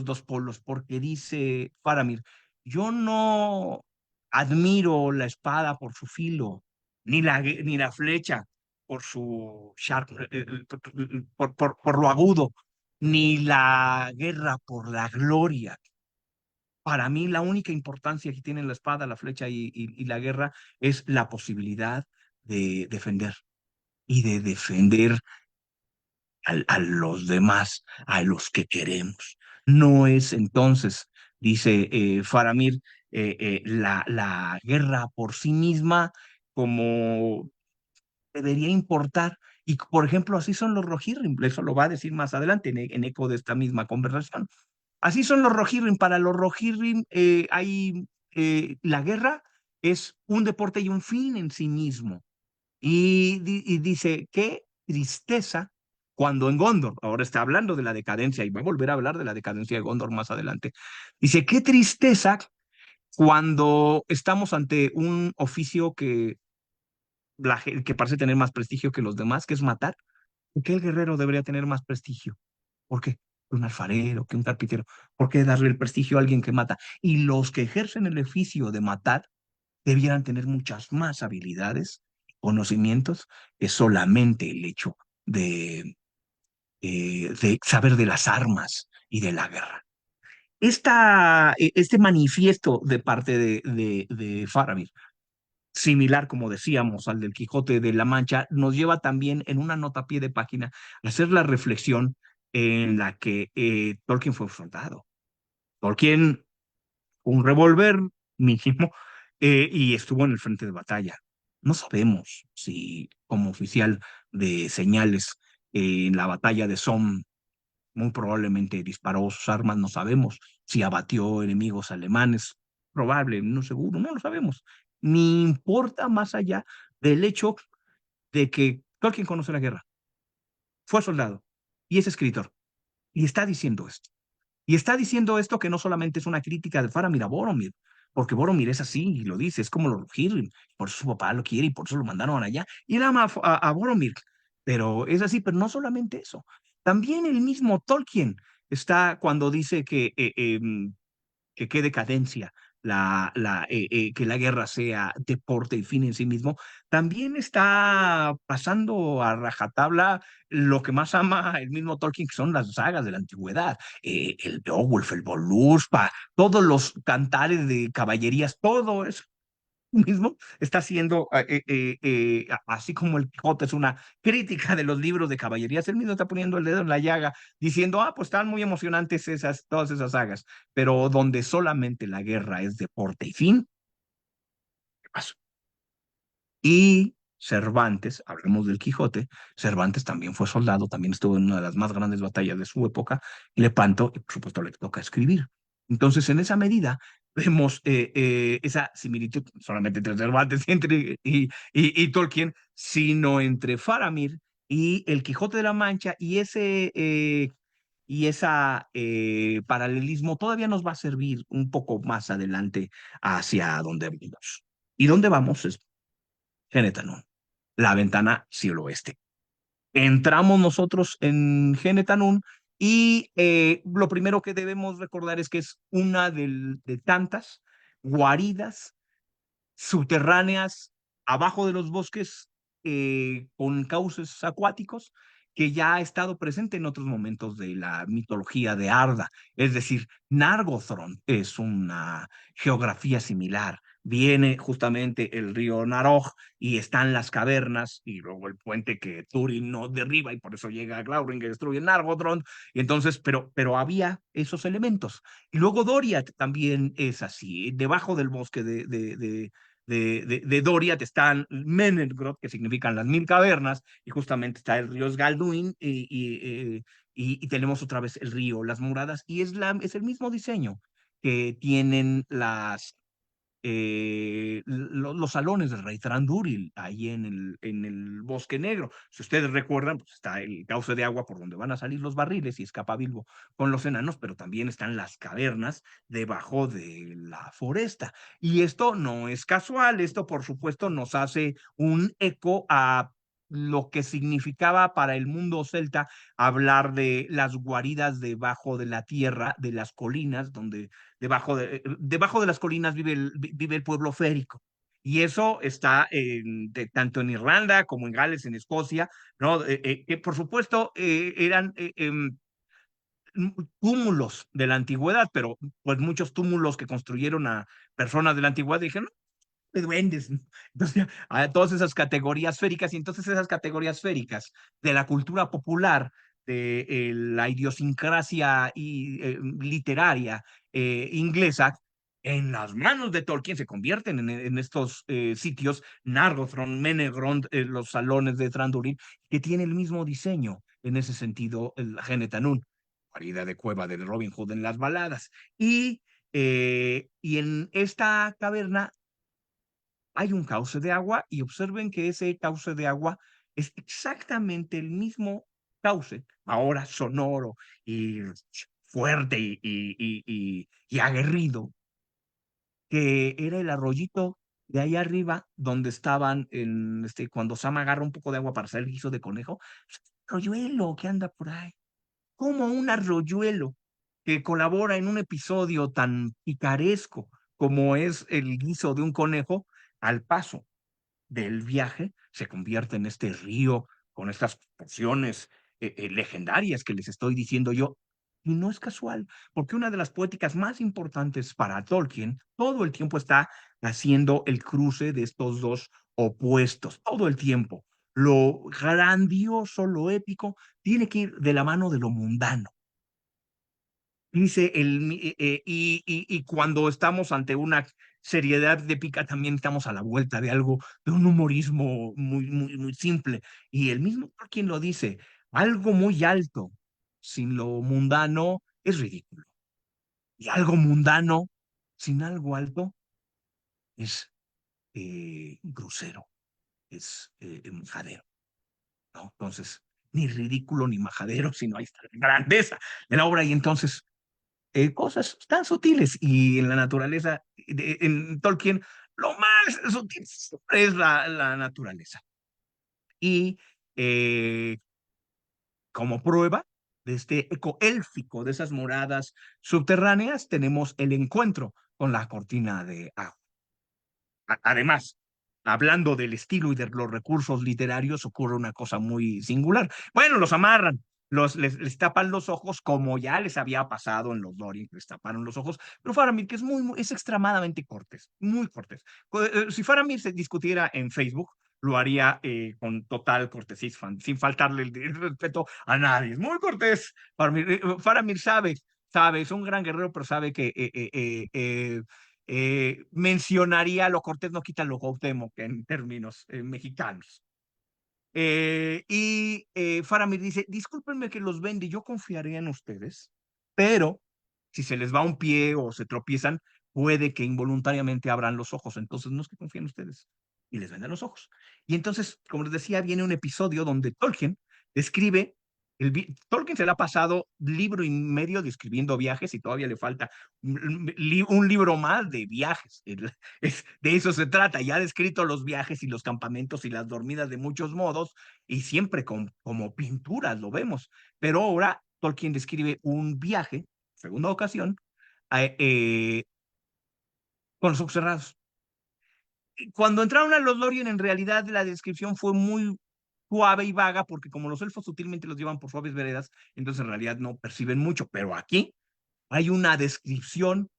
dos polos, porque dice Faramir, yo no admiro la espada por su filo, ni la flecha por su por lo agudo, ni la guerra por la gloria. Para mí, la única importancia que tiene la espada, la flecha y la guerra es la posibilidad de defender y de defender a los demás, a los que queremos. No es entonces, dice Faramir, la guerra por sí misma como debería importar. Y, por ejemplo, así son los Rohirrim, eso lo va a decir más adelante en eco de esta misma conversación. Así son los Rohirrim. Para los Rohirrim la guerra es un deporte y un fin en sí mismo. Y dice, qué tristeza cuando en Gondor, ahora está hablando de la decadencia y va a volver a hablar de la decadencia de Gondor más adelante. Dice, qué tristeza cuando estamos ante un oficio que parece tener más prestigio que los demás, que es matar. ¿Por qué el guerrero debería tener más prestigio? ¿Por qué? Que un alfarero, que un carpintero. ¿Por qué darle el prestigio a alguien que mata? Y los que ejercen el oficio de matar debieran tener muchas más habilidades, conocimientos, que solamente el hecho de saber de las armas y de la guerra. Este manifiesto de parte de Faramir, similar, como decíamos, al del Quijote de la Mancha, nos lleva también en una nota a pie de página a hacer la reflexión en la que Tolkien fue un soldado. Tolkien, un revólver mínimo, y estuvo en el frente de batalla. No sabemos si como oficial de señales en la batalla de Somme muy probablemente disparó sus armas, no sabemos si abatió enemigos alemanes, probable, no seguro, no lo sabemos. Ni importa más allá del hecho de que Tolkien conoce la guerra, fue soldado y es escritor, y está diciendo esto. Y está diciendo esto que no solamente es una crítica de Faramir a Boromir, porque Boromir es así y lo dice, es como los Rohirrim, por eso su papá lo quiere y por eso lo mandaron allá. Y él ama a Boromir, pero es así, pero no solamente eso. También el mismo Tolkien está cuando dice que qué decadencia que la guerra sea deporte y fin en sí mismo, también está pasando a rajatabla lo que más ama el mismo Tolkien, que son las sagas de la antigüedad, el Beowulf, el Voluspa, todos los cantares de caballerías, todo eso mismo está haciendo, así como el Quijote es una crítica de los libros de caballerías, él mismo está poniendo el dedo en la llaga, diciendo, pues están muy emocionantes todas esas sagas, pero donde solamente la guerra es deporte y fin, ¿qué pasó? Y Cervantes, hablemos del Quijote, Cervantes también fue soldado, también estuvo en una de las más grandes batallas de su época, Lepanto, y por supuesto le toca escribir. Entonces, en esa medida, vemos esa similitud, no solamente entre Cervantes y Tolkien, sino entre Faramir y el Quijote de la Mancha, y ese paralelismo todavía nos va a servir un poco más adelante hacia donde vamos. ¿Y dónde vamos? Es Genetanón, la ventana cielo-oeste. entramos nosotros en Genetanún y lo primero que debemos recordar es que es una de tantas guaridas subterráneas abajo de los bosques con cauces acuáticos que ya ha estado presente en otros momentos de la mitología de Arda. Es decir, Nargothrond es una geografía similar. Viene justamente el río Narog y están las cavernas y luego el puente que Túrin no derriba y por eso llega a Glaurung que destruye Nargothrond. Y entonces, pero había esos elementos. Y luego Doriath también es así. Debajo del bosque de Doriath están Menelgrot, que significan las mil cavernas, y justamente está el río Sgalduin, y tenemos otra vez el río, las muradas, y es el mismo diseño que tienen los salones del rey Thranduil, ahí en el Bosque Negro. Si ustedes recuerdan, pues está el cauce de agua por donde van a salir los barriles y escapa Bilbo con los enanos, pero también están las cavernas debajo de la foresta. Y esto no es casual, esto por supuesto nos hace un eco a lo que significaba para el mundo celta hablar de las guaridas debajo de la tierra, de las colinas, donde debajo de las colinas vive el pueblo férico. Y eso está tanto en Irlanda como en Gales, en Escocia, ¿no? Que por supuesto eran túmulos de la antigüedad, pero pues muchos túmulos que construyeron a personas de la antigüedad dijeron, de duendes, ¿no? Entonces, a todas esas categorías féricas, y entonces esas categorías féricas de la cultura popular, de la idiosincrasia literaria inglesa, en las manos de Tolkien se convierten en estos sitios, Nargothrond, Menegrond, los salones de Thranduil, que tiene el mismo diseño, en ese sentido, el Genetanún, guarida de cueva de Robin Hood en las baladas. Y en esta caverna hay un cauce de agua y observen que ese cauce de agua es exactamente el mismo cauce, ahora sonoro y fuerte y aguerrido, que era el arroyito de ahí arriba donde estaban cuando Sam agarra un poco de agua para hacer el guiso de conejo, arroyuelo que anda por ahí, como un arroyuelo que colabora en un episodio tan picaresco como es el guiso de un conejo, al paso del viaje se convierte en este río con estas porciones legendarias que les estoy diciendo yo. Y no es casual, porque una de las poéticas más importantes para Tolkien todo el tiempo está haciendo el cruce de estos dos opuestos, todo el tiempo. Lo grandioso, lo épico, tiene que ir de la mano de lo mundano. Dice y cuando estamos ante una seriedad de pica, también estamos a la vuelta de algo, de un humorismo muy, muy, muy simple. Y el mismo quien lo dice, algo muy alto, sin lo mundano, es ridículo. Y algo mundano, sin algo alto, es grosero, es majadero, ¿no? Entonces, ni ridículo ni majadero, sino ahí está la grandeza de la obra. Y entonces cosas tan sutiles y en la naturaleza, en Tolkien, lo más sutil es la naturaleza. Y como prueba de este eco élfico, de esas moradas subterráneas, tenemos el encuentro con la cortina de agua. Además, hablando del estilo y de los recursos literarios, ocurre una cosa muy singular. Bueno, los amarran, les tapan los ojos, como ya les había pasado en los Dorian, que les taparon los ojos, pero Faramir, que es extremadamente cortés, muy cortés. Si Faramir se discutiera en Facebook, lo haría con total cortesía, sin faltarle el respeto a nadie. Es muy cortés. Faramir sabe, es un gran guerrero, pero sabe que mencionaría lo cortés no quita lo Cuauhtémoc en términos mexicanos. Faramir dice, discúlpenme que los vende, yo confiaría en ustedes, pero si se les va un pie o se tropiezan, puede que involuntariamente abran los ojos, entonces no es que confíen en ustedes, y les venden los ojos. Y entonces, como les decía, viene un episodio donde Tolkien describe Tolkien se le ha pasado libro y medio describiendo viajes y todavía le falta un libro más de viajes. De eso se trata. Ya ha descrito los viajes y los campamentos y las dormidas de muchos modos y siempre como pinturas lo vemos. Pero ahora Tolkien describe un viaje, segunda ocasión, eh, eh, con los ojos cerrados. Cuando entraron a los Lorien, en realidad la descripción fue muy suave y vaga, porque como los elfos sutilmente los llevan por suaves veredas, entonces en realidad no perciben mucho, pero aquí hay una descripción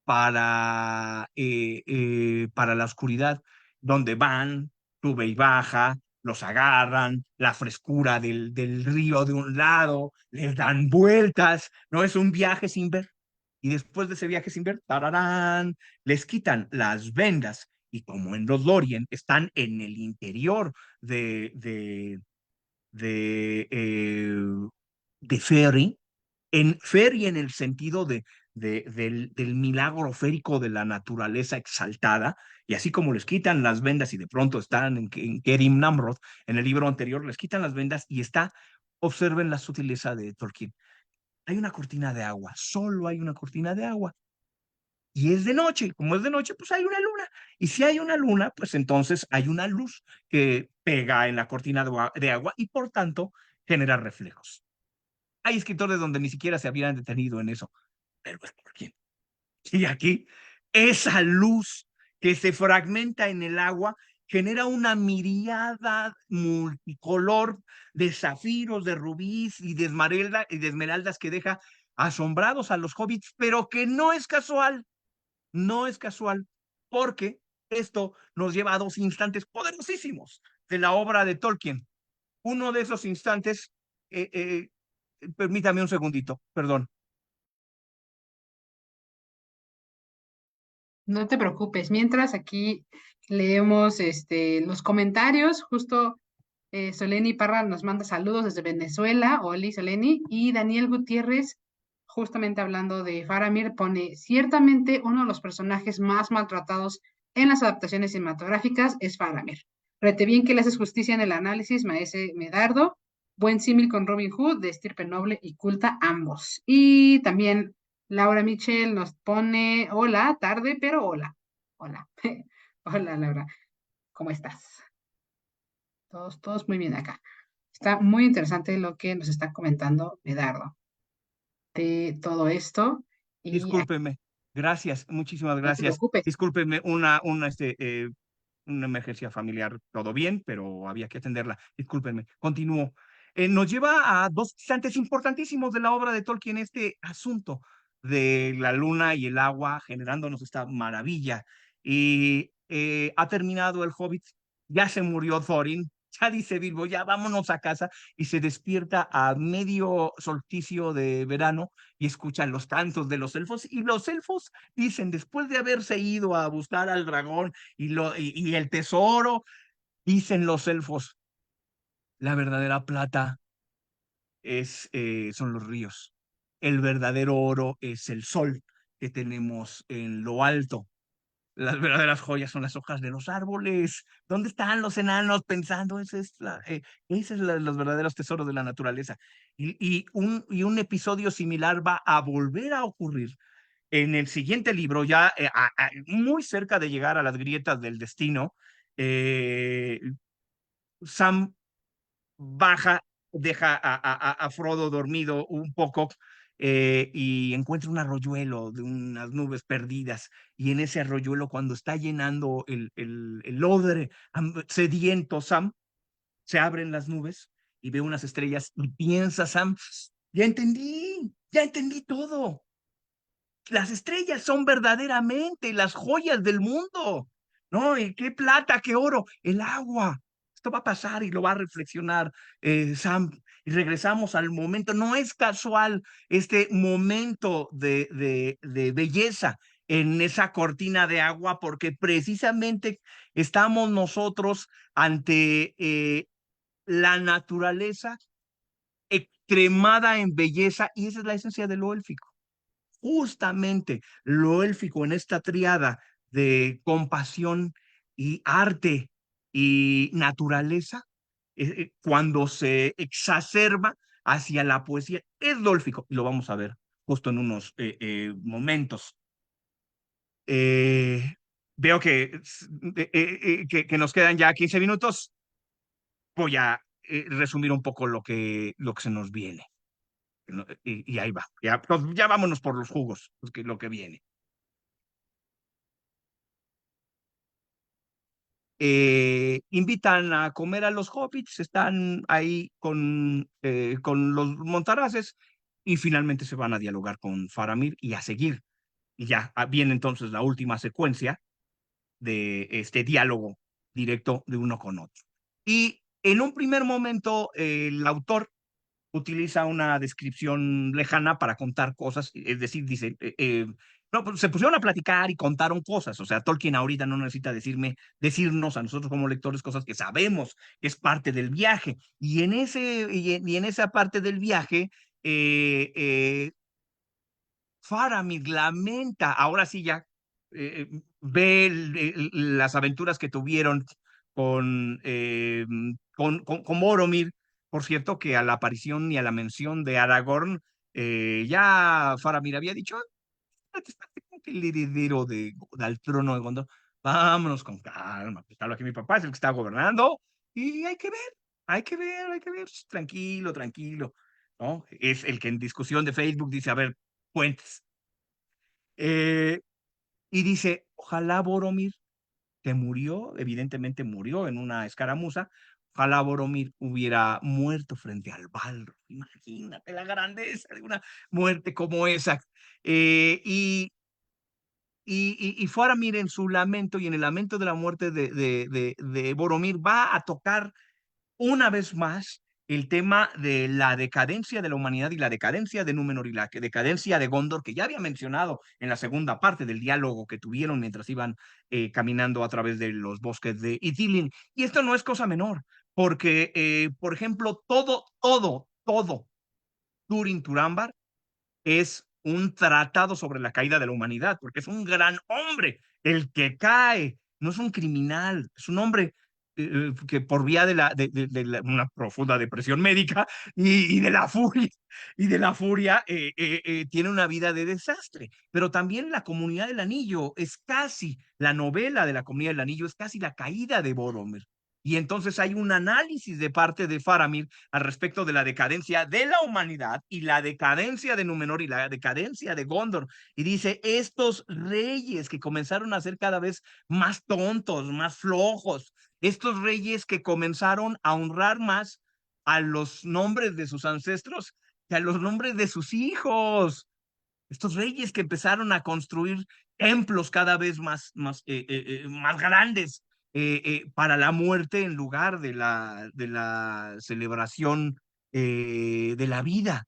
para la oscuridad, donde van, sube y baja, los agarran, la frescura del río de un lado, les dan vueltas, no es un viaje sin ver. Y después de ese viaje sin ver, tararán, les quitan las vendas. Y como en los Lorien están en el interior de, de, de, eh, de Ferry, en Ferry en el sentido del milagro férico de la naturaleza exaltada, y así como les quitan las vendas y de pronto están en Kerim Namrod, en el libro anterior les quitan las vendas y está, observen la sutileza de Tolkien. Hay una cortina de agua, solo hay una cortina de agua. Y es de noche, como es de noche, pues hay una luna. Y si hay una luna, pues entonces hay una luz que pega en la cortina de agua y por tanto genera reflejos. Hay escritores donde ni siquiera se habían detenido en eso, pero es por quién. Y aquí, esa luz que se fragmenta en el agua genera una miriada multicolor de zafiros, de rubíes y de esmeraldas que deja asombrados a los hobbits, pero que no es casual, no es casual, porque esto nos lleva a dos instantes poderosísimos de la obra de Tolkien. Uno de esos instantes, eh, eh, permítame un segundito, perdón. No te preocupes. Mientras aquí leemos los comentarios, justo Soleni Parra nos manda saludos desde Venezuela. Oli, Soleni. Y Daniel Gutiérrez, justamente hablando de Faramir, pone, ciertamente uno de los personajes más maltratados en las adaptaciones cinematográficas es Faramir. Rete bien que le haces justicia en el análisis, maese Medardo. Buen símil con Robin Hood, de estirpe noble y culta ambos. Y también Laura Michel nos pone, hola, tarde, pero hola. Hola. Hola, Laura. ¿Cómo estás? Todos muy bien acá. Está muy interesante lo que nos está comentando Medardo de todo esto. Y Discúlpeme. Gracias, muchísimas no te gracias. preocupes. Discúlpeme, una emergencia familiar, todo bien, pero había que atenderla. Discúlpenme, continúo. Nos lleva a dos instantes importantísimos de la obra de Tolkien, este asunto de la luna y el agua generándonos esta maravilla. Y ha terminado el Hobbit, ya se murió Thorin, ya dice Bilbo, ya vámonos a casa, y se despierta a medio solsticio de verano y escuchan los cantos de los elfos, y los elfos dicen, después de haberse ido a buscar al dragón y el tesoro, dicen los elfos, la verdadera plata son los ríos. El verdadero oro es el sol que tenemos en lo alto. Las verdaderas joyas son las hojas de los árboles. ¿Dónde están los enanos pensando? Ese es los verdaderos tesoros de la naturaleza. Y un episodio similar va a volver a ocurrir en el siguiente libro, ya muy cerca de llegar a las grietas del destino. eh, Sam baja, deja a Frodo dormido un poco, y encuentra un arroyuelo de unas nubes perdidas. Y en ese arroyuelo, cuando está llenando el odre sediento, Sam, se abren las nubes y ve unas estrellas y piensa Sam, ya entendí todo. Las estrellas son verdaderamente las joyas del mundo, ¿no? Y qué plata, qué oro, el agua. Esto va a pasar y lo va a reflexionar Sam. Y regresamos al momento. No es casual este momento de belleza en esa cortina de agua, porque precisamente estamos nosotros ante la naturaleza extremada en belleza, y esa es la esencia de lo élfico. Justamente lo élfico en esta triada de compasión y arte y naturaleza, cuando se exacerba, hacia la poesía. Es dólfico, y lo vamos a ver justo en unos momentos. Eh, Veo que nos quedan ya 15 minutos. Voy a resumir un poco lo que se nos viene. Y ahí va. Ya, pues, ya vámonos por los jugos, lo que viene. Invitan a comer a los hobbits, están ahí con los montaraces y finalmente se van a dialogar con Faramir y a seguir. Y ya viene entonces la última secuencia de este diálogo directo de uno con otro. Y en un primer momento, el autor utiliza una descripción lejana para contar cosas, es decir, dice, no, pues se pusieron a platicar y contaron cosas, o sea, Tolkien ahorita no necesita decirnos a nosotros como lectores cosas que sabemos que es parte del viaje, y en esa parte del viaje, eh, eh, Faramir lamenta, ahora sí ya, ve las aventuras que tuvieron con Boromir. Por cierto, que a la aparición y a la mención de Aragorn, ya Faramir había dicho: espérate, como que el heredero del trono de Gondor, vámonos con calma, pues claro que mi papá es el que está gobernando, y hay que ver, tranquilo, tranquilo, ¿no? Es el que en discusión de Facebook dice: a ver, puentes. Eh, y dice: ojalá Boromir, que murió, evidentemente murió en una escaramuza, ojalá Boromir hubiera muerto frente al Balrog. Imagínate la grandeza de una muerte como esa. Y Faramir, en su lamento y en el lamento de la muerte de Boromir, va a tocar una vez más el tema de la decadencia de la humanidad y la decadencia de Númenor y la decadencia de Gondor, que ya había mencionado en la segunda parte del diálogo que tuvieron mientras iban caminando a través de los bosques de Ithilien. Y esto no es cosa menor, porque, por ejemplo, todo Turin Turambar es un tratado sobre la caída de la humanidad, porque es un gran hombre el que cae, no es un criminal, es un hombre que por vía una profunda depresión médica y de la furia tiene una vida de desastre. Pero también la Comunidad del Anillo es casi, la novela de la Comunidad del Anillo es casi la caída de Boromir. Y entonces hay un análisis de parte de Faramir al respecto de la decadencia de la humanidad y la decadencia de Númenor y la decadencia de Gondor. Y dice: estos reyes que comenzaron a ser cada vez más tontos, más flojos, estos reyes que comenzaron a honrar más a los nombres de sus ancestros que a los nombres de sus hijos, estos reyes que empezaron a construir templos cada vez más grandes para la muerte en lugar de la celebración de la vida.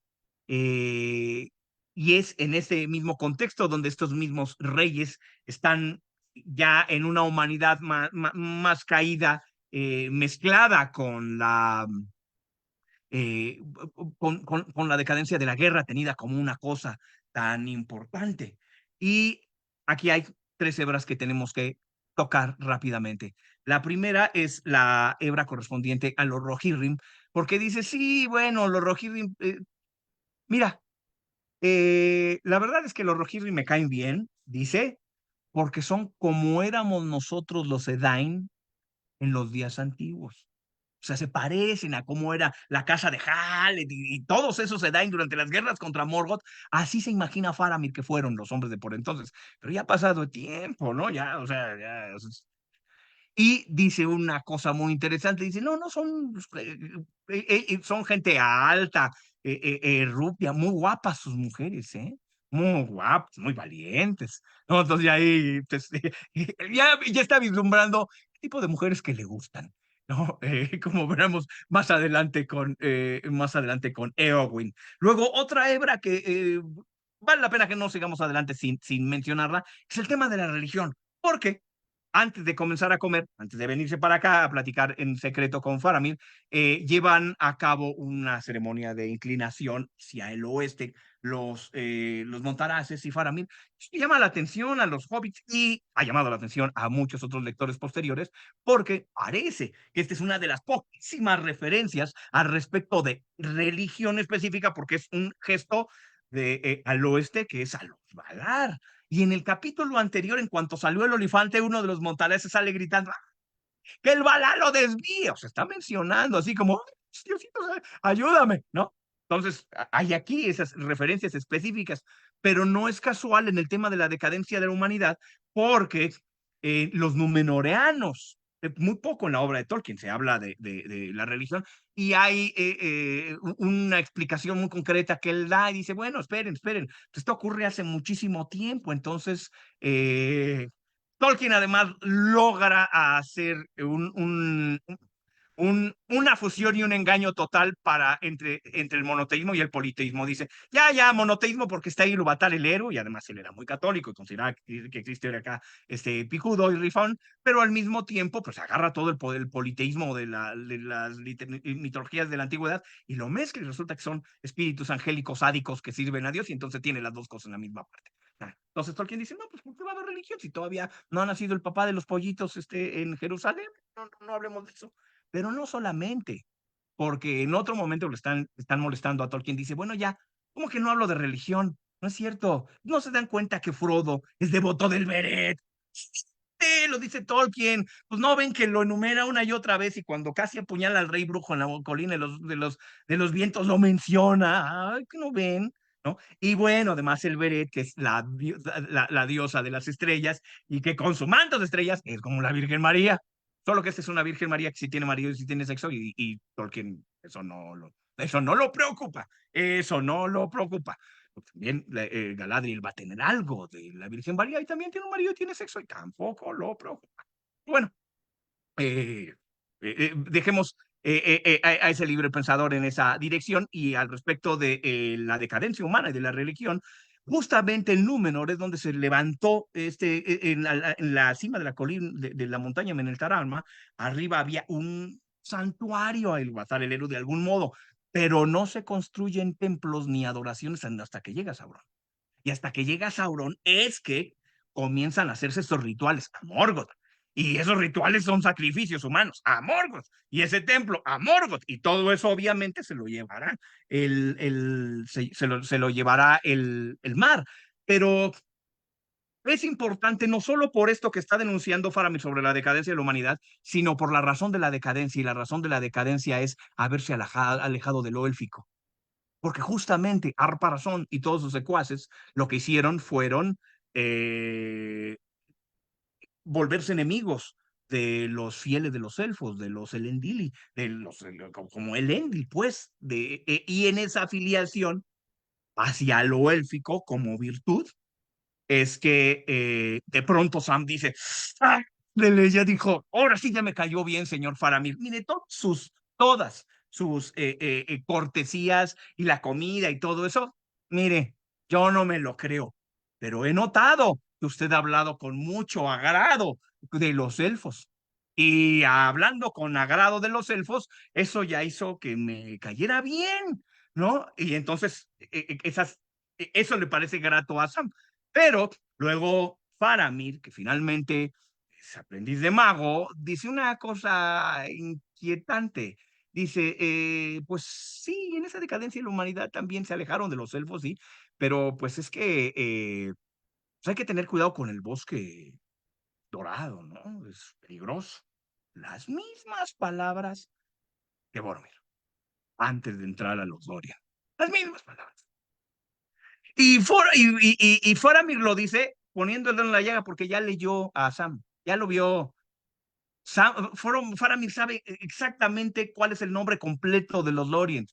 Eh, y es en ese mismo contexto donde estos mismos reyes están ya en una humanidad más caída, mezclada eh, con la decadencia de la guerra tenida como una cosa tan importante. Y aquí hay tres hebras que tenemos que tocar rápidamente. La primera es la hebra correspondiente a los Rohirrim, porque dice: sí, bueno, los Rohirrim, mira, la verdad es que los Rohirrim me caen bien, dice, porque son como éramos nosotros los Edain en los días antiguos. O sea, se parecen a cómo era la casa de Haled y todos esos Edain durante las guerras contra Morgoth. Así se imagina Faramir que fueron los hombres de por entonces. Pero ya ha pasado el tiempo, ¿no? Ya, o sea, ya. Y dice una cosa muy interesante, dice: no, no son, son gente alta, rubia, muy guapas sus mujeres, ¿eh? Muy guapas, muy valientes, ¿no? Entonces ya ahí, pues, ya está vislumbrando qué tipo de mujeres que le gustan, ¿no? Como veremos más adelante con Eowyn. Luego, otra hebra que vale la pena que no sigamos adelante sin mencionarla, es el tema de la religión. ¿Por qué? antes de comenzar a comer, antes de venirse para acá a platicar en secreto con Faramir, llevan a cabo una ceremonia de inclinación hacia el oeste, los Montaraces y Faramir. Llama la atención a los hobbits y ha llamado la atención a muchos otros lectores posteriores, porque parece que esta es una de las poquísimas referencias al respecto de religión específica, porque es un gesto al oeste que es a los Valar. Y en el capítulo anterior, en cuanto salió el olifante, uno de los Montaraces sale gritando que el Valar lo desvíe. O sea, está mencionando así como, Diosito, ayúdame, ¿no? Entonces, hay aquí esas referencias específicas, pero no es casual en el tema de la decadencia de la humanidad, porque los numenoreanos, muy poco en la obra de Tolkien se habla de la religión, y hay una explicación muy concreta que él da y dice, bueno, esperen, esto ocurre hace muchísimo tiempo, entonces Tolkien además logra hacer una fusión y un engaño total entre el monoteísmo y el politeísmo. Dice, ya, monoteísmo porque está ahí Ilúvatar el héroe, y además él era muy católico y consideraba que existe acá Picudo y Rifón, pero al mismo tiempo pues agarra todo el politeísmo de las mitologías de la antigüedad y lo mezcla y resulta que son espíritus angélicos sádicos que sirven a Dios y entonces tiene las dos cosas en la misma parte. Entonces Tolkien dice, no, pues ¿por qué va a haber religión si todavía no ha nacido el papá de los pollitos en Jerusalén? No hablemos de eso. Pero no solamente, porque en otro momento están molestando a Tolkien. Dice, bueno, ya, ¿cómo que no hablo de religión? No es cierto. ¿No se dan cuenta que Frodo es devoto del Beret? Sí, lo dice Tolkien. Pues no ven que lo enumera una y otra vez y cuando casi apuñala al rey brujo en la colina de los vientos lo menciona. Ay, que no ven, ¿no? Y bueno, además el Beret, que es la diosa de las estrellas y que con su manto de estrellas es como la Virgen María. Solo que esta es una Virgen María que sí tiene marido y sí tiene sexo y Tolkien eso no lo preocupa. Eso no lo preocupa. También Galadriel va a tener algo de la Virgen María y también tiene un marido y tiene sexo y tampoco lo preocupa. Bueno, dejemos a ese libre pensador en esa dirección y al respecto de la decadencia humana y de la religión, justamente en Númenor es donde se levantó en la cima de la colina de la montaña Meneltaralma, arriba había un santuario a Ilúvatar el héroe de algún modo, pero no se construyen templos ni adoraciones hasta que llega Sauron. Y hasta que llega Sauron es que comienzan a hacerse estos rituales a Morgoth. Y esos rituales son sacrificios humanos a Morgoth. Y ese templo a Morgoth. Y todo eso obviamente se lo llevará se lo llevará el mar. Pero es importante no solo por esto que está denunciando Faramir sobre la decadencia de la humanidad, sino por la razón de la decadencia. Y la razón de la decadencia es haberse alejado de lo élfico, porque justamente Arparazón y todos sus secuaces lo que hicieron fueron eh, volverse enemigos de los fieles de los elfos, de los Elendili, como Elendil, pues, y en esa afiliación hacia lo élfico como virtud, es que de pronto Sam dice, ¡ah! Ya dijo, ahora sí ya me cayó bien, señor Faramir. Mire, todas sus cortesías y la comida y todo eso, mire, yo no me lo creo, pero he notado que usted ha hablado con mucho agrado de los elfos. Y hablando con agrado de los elfos, eso ya hizo que me cayera bien, ¿no? Y entonces, eso le parece grato a Sam. Pero luego Faramir, que finalmente es aprendiz de mago, dice una cosa inquietante. Dice, pues sí, en esa decadencia de la humanidad también se alejaron de los elfos, sí, pero pues es que pues hay que tener cuidado con el bosque dorado, ¿no? Es peligroso. Las mismas palabras que Boromir antes de entrar a los Dorian. Las mismas palabras. Y Faramir lo dice poniendo el dedo en la llaga porque ya leyó a Sam, ya lo vio. Faramir sabe exactamente cuál es el nombre completo de los Lorien.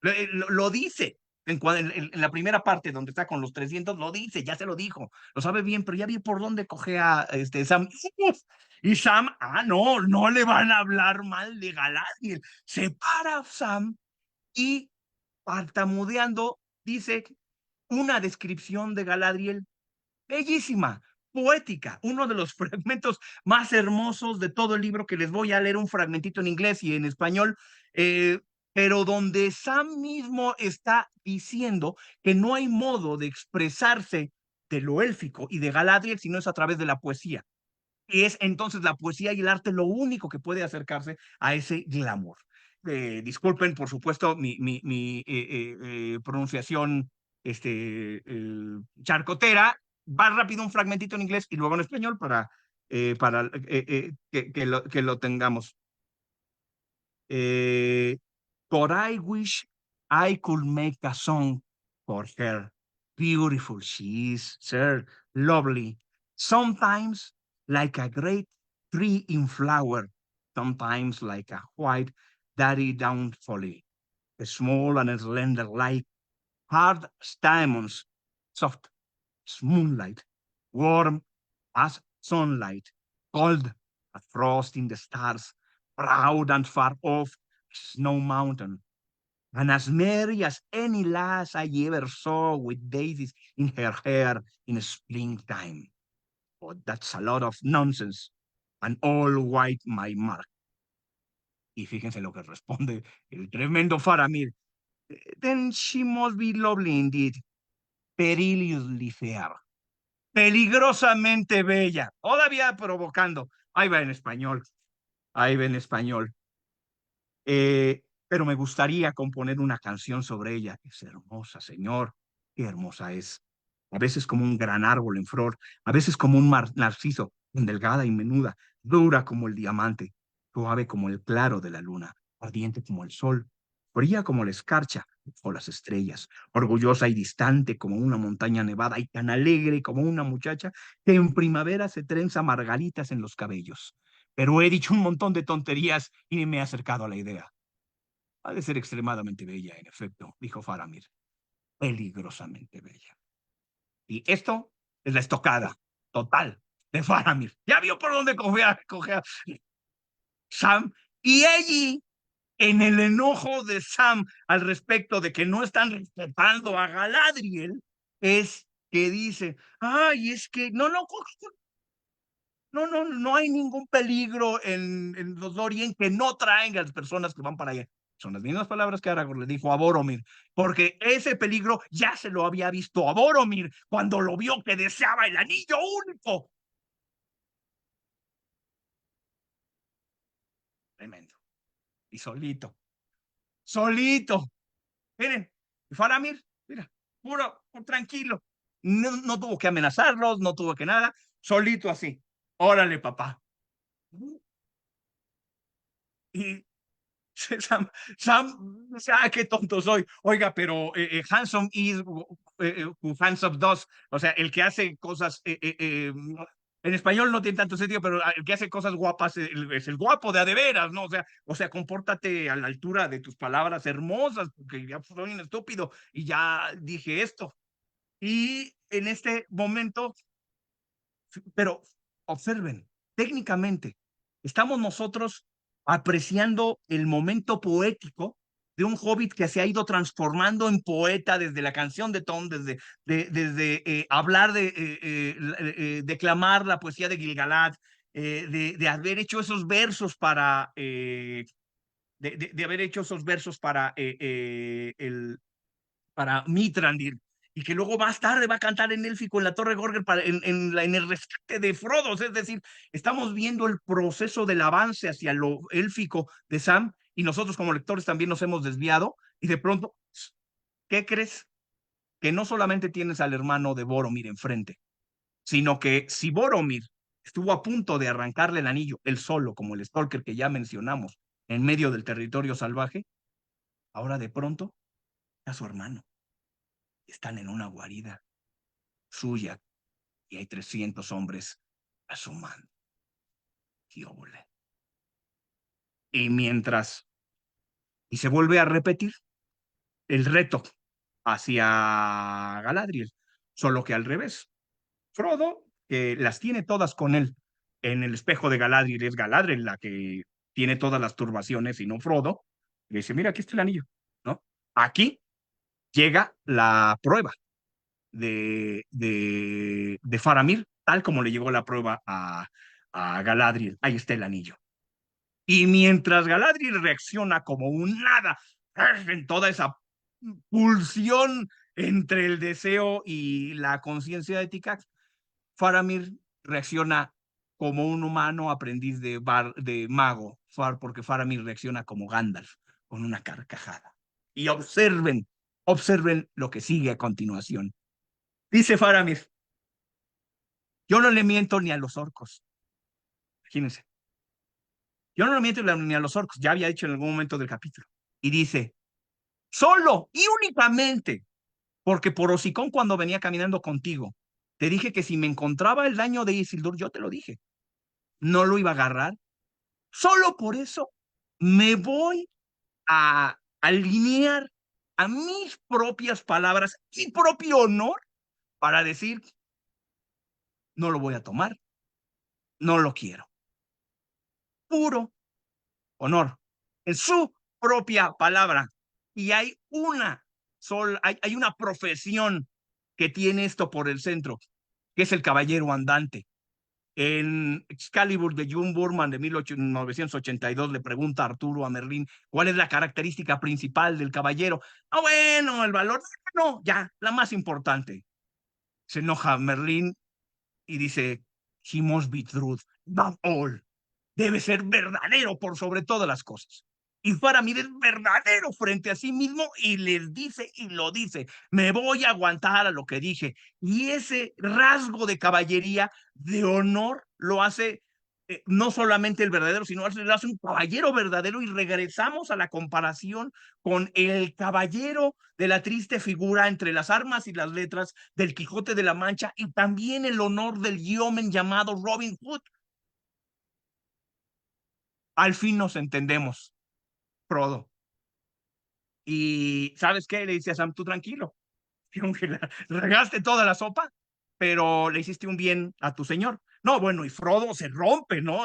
Lo dice en la primera parte donde está con los 300, lo dice, ya se lo dijo, lo sabe bien, pero ya vi por dónde coge a Sam. Y Sam, no le van a hablar mal de Galadriel. Se para Sam y tartamudeando dice una descripción de Galadriel bellísima, poética, uno de los fragmentos más hermosos de todo el libro, que les voy a leer un fragmentito en inglés y en español, eh, pero donde Sam mismo está diciendo que no hay modo de expresarse de lo élfico y de Galadriel si no es a través de la poesía. Y es entonces la poesía y el arte lo único que puede acercarse a ese glamour. Disculpen, por supuesto, mi pronunciación charcotera. Va rápido un fragmentito en inglés y luego en español para que lo tengamos. Eh, but I wish I could make a song for her. Beautiful she is, sir, lovely. Sometimes like a great tree in flower, sometimes like a white daddy down folly, small and slender like hard as diamonds, soft as moonlight, warm as sunlight, cold as frost in the stars, proud and far off Snow Mountain, and as merry as any lass I ever saw with daisies in her hair in springtime. But that's a lot of nonsense, and all white my mark. Y fíjense lo que responde el tremendo Faramir. Then she must be lovely indeed, perilously fair, peligrosamente bella, todavía provocando. Ahí va en español, ahí va en español. Pero me gustaría componer una canción sobre ella. Es hermosa, señor, qué hermosa es. A veces como un gran árbol en flor, a veces como un narciso, delgada y menuda, dura como el diamante, suave como el claro de la luna, ardiente como el sol, fría como la escarcha o las estrellas, orgullosa y distante como una montaña nevada y tan alegre como una muchacha que en primavera se trenza margaritas en los cabellos. Pero he dicho un montón de tonterías y me he acercado a la idea. Ha de ser extremadamente bella, en efecto, dijo Faramir. Peligrosamente bella. Y esto es la estocada total de Faramir. Ya vio por dónde coger Sam. Y allí, en el enojo de Sam al respecto de que no están respetando a Galadriel, es que dice, ay, es que no hay ningún peligro en los Lorien que no traen a las personas que van para allá. Son las mismas palabras que Aragorn le dijo a Boromir, porque ese peligro ya se lo había visto a Boromir cuando lo vio que deseaba el anillo único. Tremendo. Y solito. Miren, y Faramir, mira, puro, tranquilo. No tuvo que amenazarlos, no tuvo que nada, solito así. Órale, papá. Y Sam, qué tonto soy. Oiga, pero Handsome is who handsome does. O sea, el que hace cosas, en español no tiene tanto sentido, pero el que hace cosas guapas es el guapo de a de veras, ¿no? O sea, compórtate a la altura de tus palabras hermosas, porque ya soy un estúpido y ya dije esto. Y en este momento, pero observen, técnicamente, estamos nosotros apreciando el momento poético de un hobbit que se ha ido transformando en poeta desde la canción de Tom, desde hablar declamar la poesía de Gilgalad, de haber hecho esos versos de haber hecho esos versos para Mithrandir, y que luego más tarde va a cantar en élfico en la Torre Gorger en el rescate de Frodo. Es decir, estamos viendo el proceso del avance hacia lo élfico de Sam, y nosotros como lectores también nos hemos desviado, y de pronto, ¿qué crees? Que no solamente tienes al hermano de Boromir enfrente, sino que si Boromir estuvo a punto de arrancarle el anillo, él solo, como el Stalker que ya mencionamos, en medio del territorio salvaje, ahora de pronto a su hermano. Están en una guarida suya y hay 300 hombres a su mano. Y mientras, y se vuelve a repetir el reto hacia Galadriel, solo que al revés. Frodo, que las tiene todas con él en el espejo de Galadriel, es Galadriel la que tiene todas las turbaciones y no Frodo, le dice, mira, aquí está el anillo, ¿no? Aquí llega la prueba de Faramir, tal como le llegó la prueba a Galadriel. Ahí está el anillo. Y mientras Galadriel reacciona como un nada, en toda esa pulsión entre el deseo y la conciencia de Ticax, Faramir reacciona como un humano aprendiz de mago, porque Faramir reacciona como Gandalf, con una carcajada. Y observen lo que sigue a continuación. Dice Faramir, yo no le miento ni a los orcos. Imagínense, yo no le miento ni a los orcos, ya había dicho en algún momento del capítulo. Y dice, solo y únicamente porque por hocicón cuando venía caminando contigo, te dije que si me encontraba el daño de Isildur, yo te lo dije, no lo iba a agarrar. Solo por eso me voy a alinear a mis propias palabras y propio honor para decir, no lo voy a tomar, no lo quiero. Puro honor en su propia palabra. Y hay una profesión que tiene esto por el centro, que es el caballero andante. En Excalibur de John Burman de 1982 le pregunta a Arturo a Merlín cuál es la característica principal del caballero. Ah, bueno, el valor. No, ya, la más importante. Se enoja Merlín y dice, he must be truth, not all. Debe ser verdadero por sobre todas las cosas. Y Faramir es verdadero frente a sí mismo y les dice y lo dice, me voy a aguantar a lo que dije. Y ese rasgo de caballería, de honor, lo hace no solamente el verdadero, sino lo hace un caballero verdadero. Y regresamos a la comparación con el caballero de la triste figura entre las armas y las letras del Quijote de la Mancha y también el honor del yeoman llamado Robin Hood. Al fin nos entendemos, Frodo. Y ¿sabes qué? Le dice a Sam, tú tranquilo, aunque regaste toda la sopa, pero le hiciste un bien a tu señor. No, bueno, y Frodo se rompe, ¿no?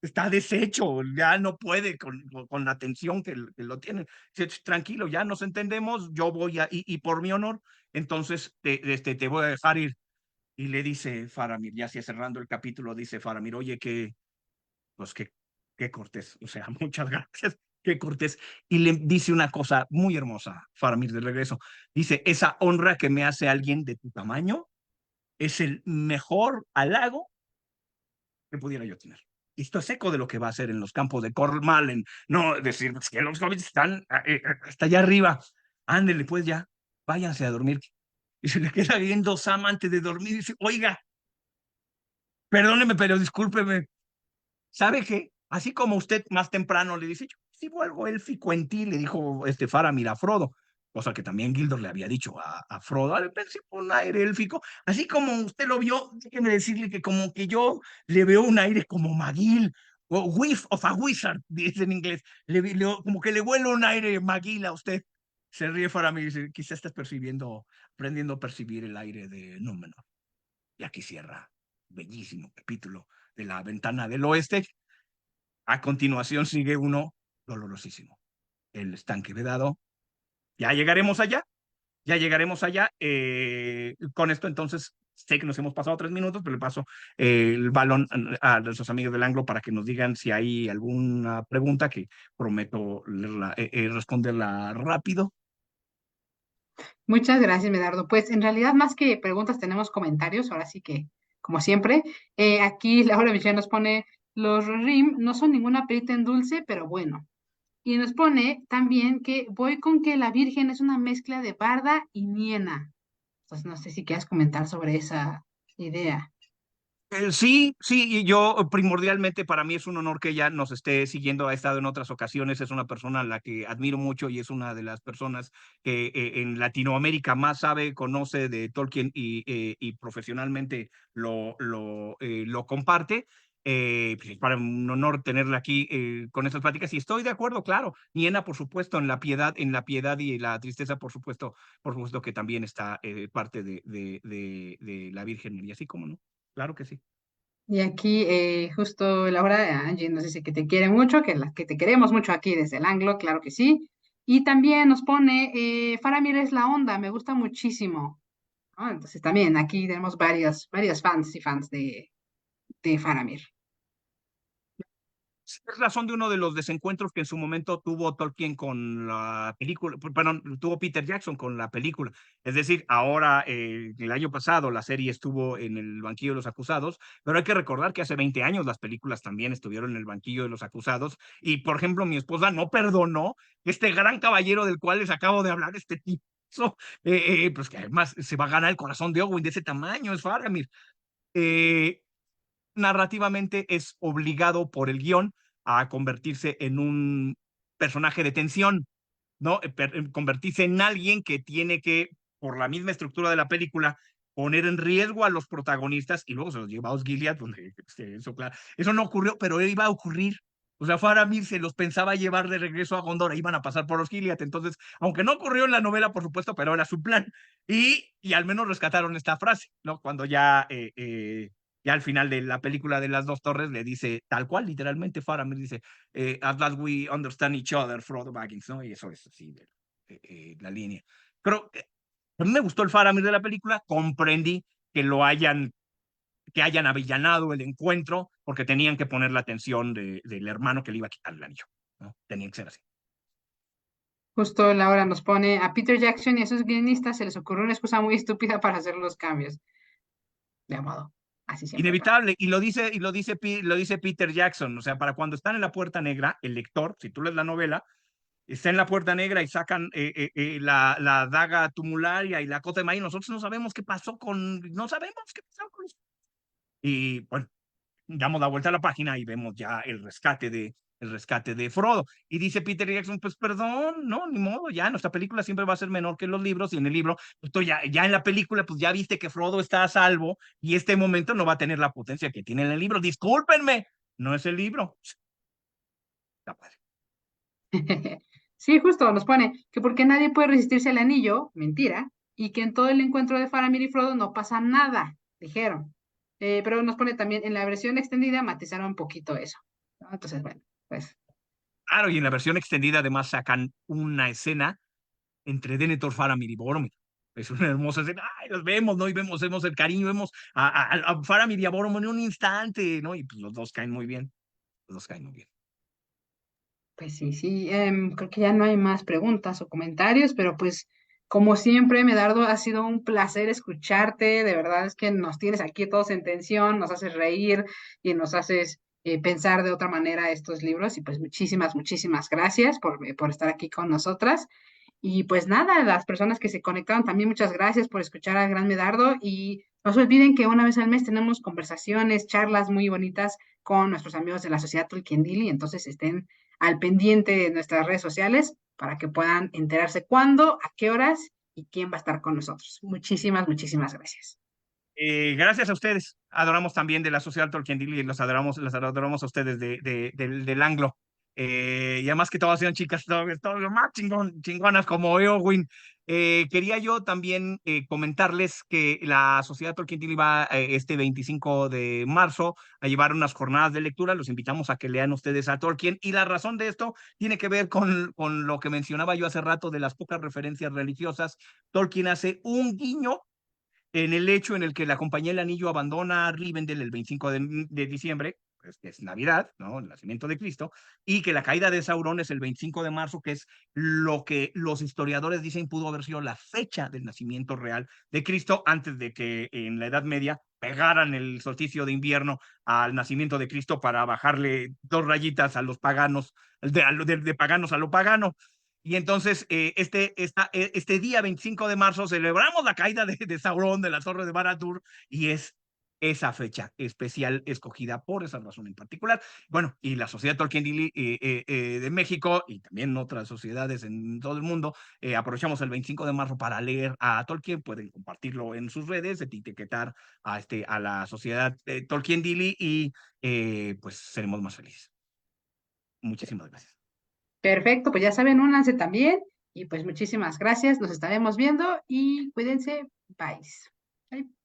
Está deshecho, ya no puede con la tensión que lo tiene. Dice, tranquilo, ya nos entendemos, yo voy y por mi honor, entonces te voy a dejar ir. Y le dice Faramir, ya así cerrando el capítulo, dice Faramir, oye, pues qué cortés, o sea, muchas gracias, qué cortés. Y le dice una cosa muy hermosa, Faramir, de regreso. Dice, esa honra que me hace alguien de tu tamaño es el mejor halago que pudiera yo tener. Y esto es eco de lo que va a hacer en los campos de Cornwall, no decir que los hobbits están hasta allá arriba. Ándele, pues ya, váyanse a dormir. Y se le queda viendo Sam antes de dormir y dice, oiga, perdóneme, pero discúlpeme, ¿sabe qué? Así como usted más temprano le dice, yo recibo algo élfico en ti, le dijo Faramir a Frodo, cosa que también Gildor le había dicho a Frodo, al percibo un aire élfico, así como usted lo vio, déjeme decirle que como que yo le veo un aire como Magil, o whiff of a wizard, dice en inglés, como que le huele un aire Magil a usted. Se ríe Faramir y dice, quizá estás aprendiendo a percibir el aire de Númenor. Y aquí cierra, bellísimo capítulo de La Ventana del Oeste. A continuación sigue uno dolorosísimo, el estanque vedado. Ya llegaremos allá, ya llegaremos allá. Con esto entonces sé que nos hemos pasado 3 minutos, pero le paso el balón a nuestros amigos del Anglo para que nos digan si hay alguna pregunta que prometo responderla rápido. Muchas gracias, Medardo. Pues en realidad más que preguntas tenemos comentarios, ahora sí que, como siempre, aquí Laura Michelle nos pone, los RIM no son ninguna perita en dulce, pero bueno. Y nos pone también que voy con que la Virgen es una mezcla de Barda y Niena. Entonces no sé si quieres comentar sobre esa idea. Sí, sí, y yo primordialmente para mí es un honor que ella nos esté siguiendo, ha estado en otras ocasiones, es una persona a la que admiro mucho y es una de las personas que en Latinoamérica más sabe, conoce de Tolkien y profesionalmente lo comparte. Pues, para un honor tenerla aquí con estas pláticas y estoy de acuerdo, claro, Niena por supuesto en la piedad y la tristeza por supuesto que también está parte de la Virgen y así como no. Claro que sí. Y aquí justo Laura, Angie nos dice que te quiere mucho, que te queremos mucho aquí desde el Anglo, claro que sí. Y también nos pone, Faramir es la onda, me gusta muchísimo. ¿no? Entonces también aquí tenemos varios fans y fans de Faramir. Es razón de uno de los desencuentros que en su momento tuvo Tolkien con la película, perdón, tuvo Peter Jackson con la película. Es decir, ahora, el año pasado, la serie estuvo en el banquillo de los acusados, pero hay que recordar que hace 20 años las películas también estuvieron en el banquillo de los acusados. Y, por ejemplo, mi esposa no perdonó que este gran caballero del cual les acabo de hablar, este tipo, pues que además se va a ganar el corazón de Owen de ese tamaño, es Faramir. Eh, Narrativamente es obligado por el guión a convertirse en un personaje de tensión, ¿no? Convertirse en alguien que tiene que, por la misma estructura de la película, poner en riesgo a los protagonistas y luego se los lleva a Osgiliath, donde eso, claro, eso no ocurrió, pero iba a ocurrir. O sea, Faramir se los pensaba llevar de regreso a Gondor, iban a pasar por Osgiliath. Entonces, aunque no ocurrió en la novela, por supuesto, pero era su plan. Y al menos rescataron esta frase, ¿no? Cuando ya al final de la película de las dos torres le dice tal cual, literalmente Faramir dice, at last we understand each other, Frodo Baggins, ¿no? Y eso es así, la línea. Pero a mí me gustó el Faramir de la película, comprendí que que hayan avillanado el encuentro porque tenían que poner la atención del hermano que le iba a quitar el anillo, ¿no? Tenía que ser así. Justo Laura nos pone, a Peter Jackson y a esos guionistas se les ocurrió una excusa muy estúpida para hacer los cambios. De modo, así siempre pasa. Inevitable, lo dice Peter Jackson, o sea, para cuando están en la Puerta Negra, el lector, si tú lees la novela, está en la Puerta Negra y sacan la daga tumularia y la cota de maíz. Nosotros no sabemos qué pasó no sabemos qué pasó con eso. Y bueno, damos la vuelta a la página y vemos ya el rescate de Frodo. Y dice Peter Jackson, pues perdón, no, ni modo, ya nuestra película siempre va a ser menor que los libros y en el libro, pues ya en la película, pues ya viste que Frodo está a salvo y este momento no va a tener la potencia que tiene en el libro. Discúlpenme, no es el libro. Está padre. Sí, justo nos pone que porque nadie puede resistirse al anillo, mentira, y que en todo el encuentro de Faramir y Frodo no pasa nada, dijeron. Pero nos pone también en la versión extendida matizaron un poquito eso, ¿no? Entonces, bueno, pues Claro, y en la versión extendida además sacan una escena entre Denethor, Faramir y Boromir. Es una hermosa escena. Ay, los vemos, ¿no? Y vemos el cariño, vemos a Faramir y a Boromir en un instante, ¿no? Y pues los dos caen muy bien. Los dos caen muy bien. Pues sí, sí, creo que ya no hay más preguntas o comentarios, pero pues como siempre, Medardo, ha sido un placer escucharte, de verdad es que nos tienes aquí todos en tensión, nos haces reír y nos haces pensar de otra manera estos libros y pues muchísimas gracias por estar aquí con nosotras. Y pues nada, las personas que se conectaron también muchas gracias por escuchar al Gran Medardo y no se olviden que una vez al mes tenemos conversaciones, charlas muy bonitas con nuestros amigos de la Sociedad Tolkiendili, entonces estén al pendiente de nuestras redes sociales para que puedan enterarse cuándo, a qué horas y quién va a estar con nosotros. Muchísimas gracias. Gracias a ustedes. Adoramos también de la Sociedad Tolkien y las adoramos a ustedes del Anglo. Y además que todas sean chicas, todo lo más chingonas como Eowyn. Quería yo también comentarles que la Sociedad Tolkien va este 25 de marzo a llevar unas jornadas de lectura. Los invitamos a que lean ustedes a Tolkien. Y la razón de esto tiene que ver con lo que mencionaba yo hace rato de las pocas referencias religiosas. Tolkien hace un guiño en el hecho en el que la Compañía del Anillo abandona Rivendell el 25 de diciembre, pues, que es Navidad, ¿no? El nacimiento de Cristo, y que la caída de Sauron es el 25 de marzo, que es lo que los historiadores dicen pudo haber sido la fecha del nacimiento real de Cristo antes de que en la Edad Media pegaran el solsticio de invierno al nacimiento de Cristo para bajarle dos rayitas a los paganos, de paganos a lo pagano. Y entonces, este día 25 de marzo celebramos la caída de Sauron de la Torre de Barad-dûr y es esa fecha especial escogida por esa razón en particular. Bueno, y la Sociedad Tolkien de México y también otras sociedades en todo el mundo, aprovechamos el 25 de marzo para leer a Tolkien. Pueden compartirlo en sus redes, etiquetar a la Sociedad Tolkien Dili y pues seremos más felices. Muchísimas gracias. Perfecto, pues ya saben, únanse también y pues muchísimas gracias. Nos estaremos viendo y cuídense. Bye. Bye.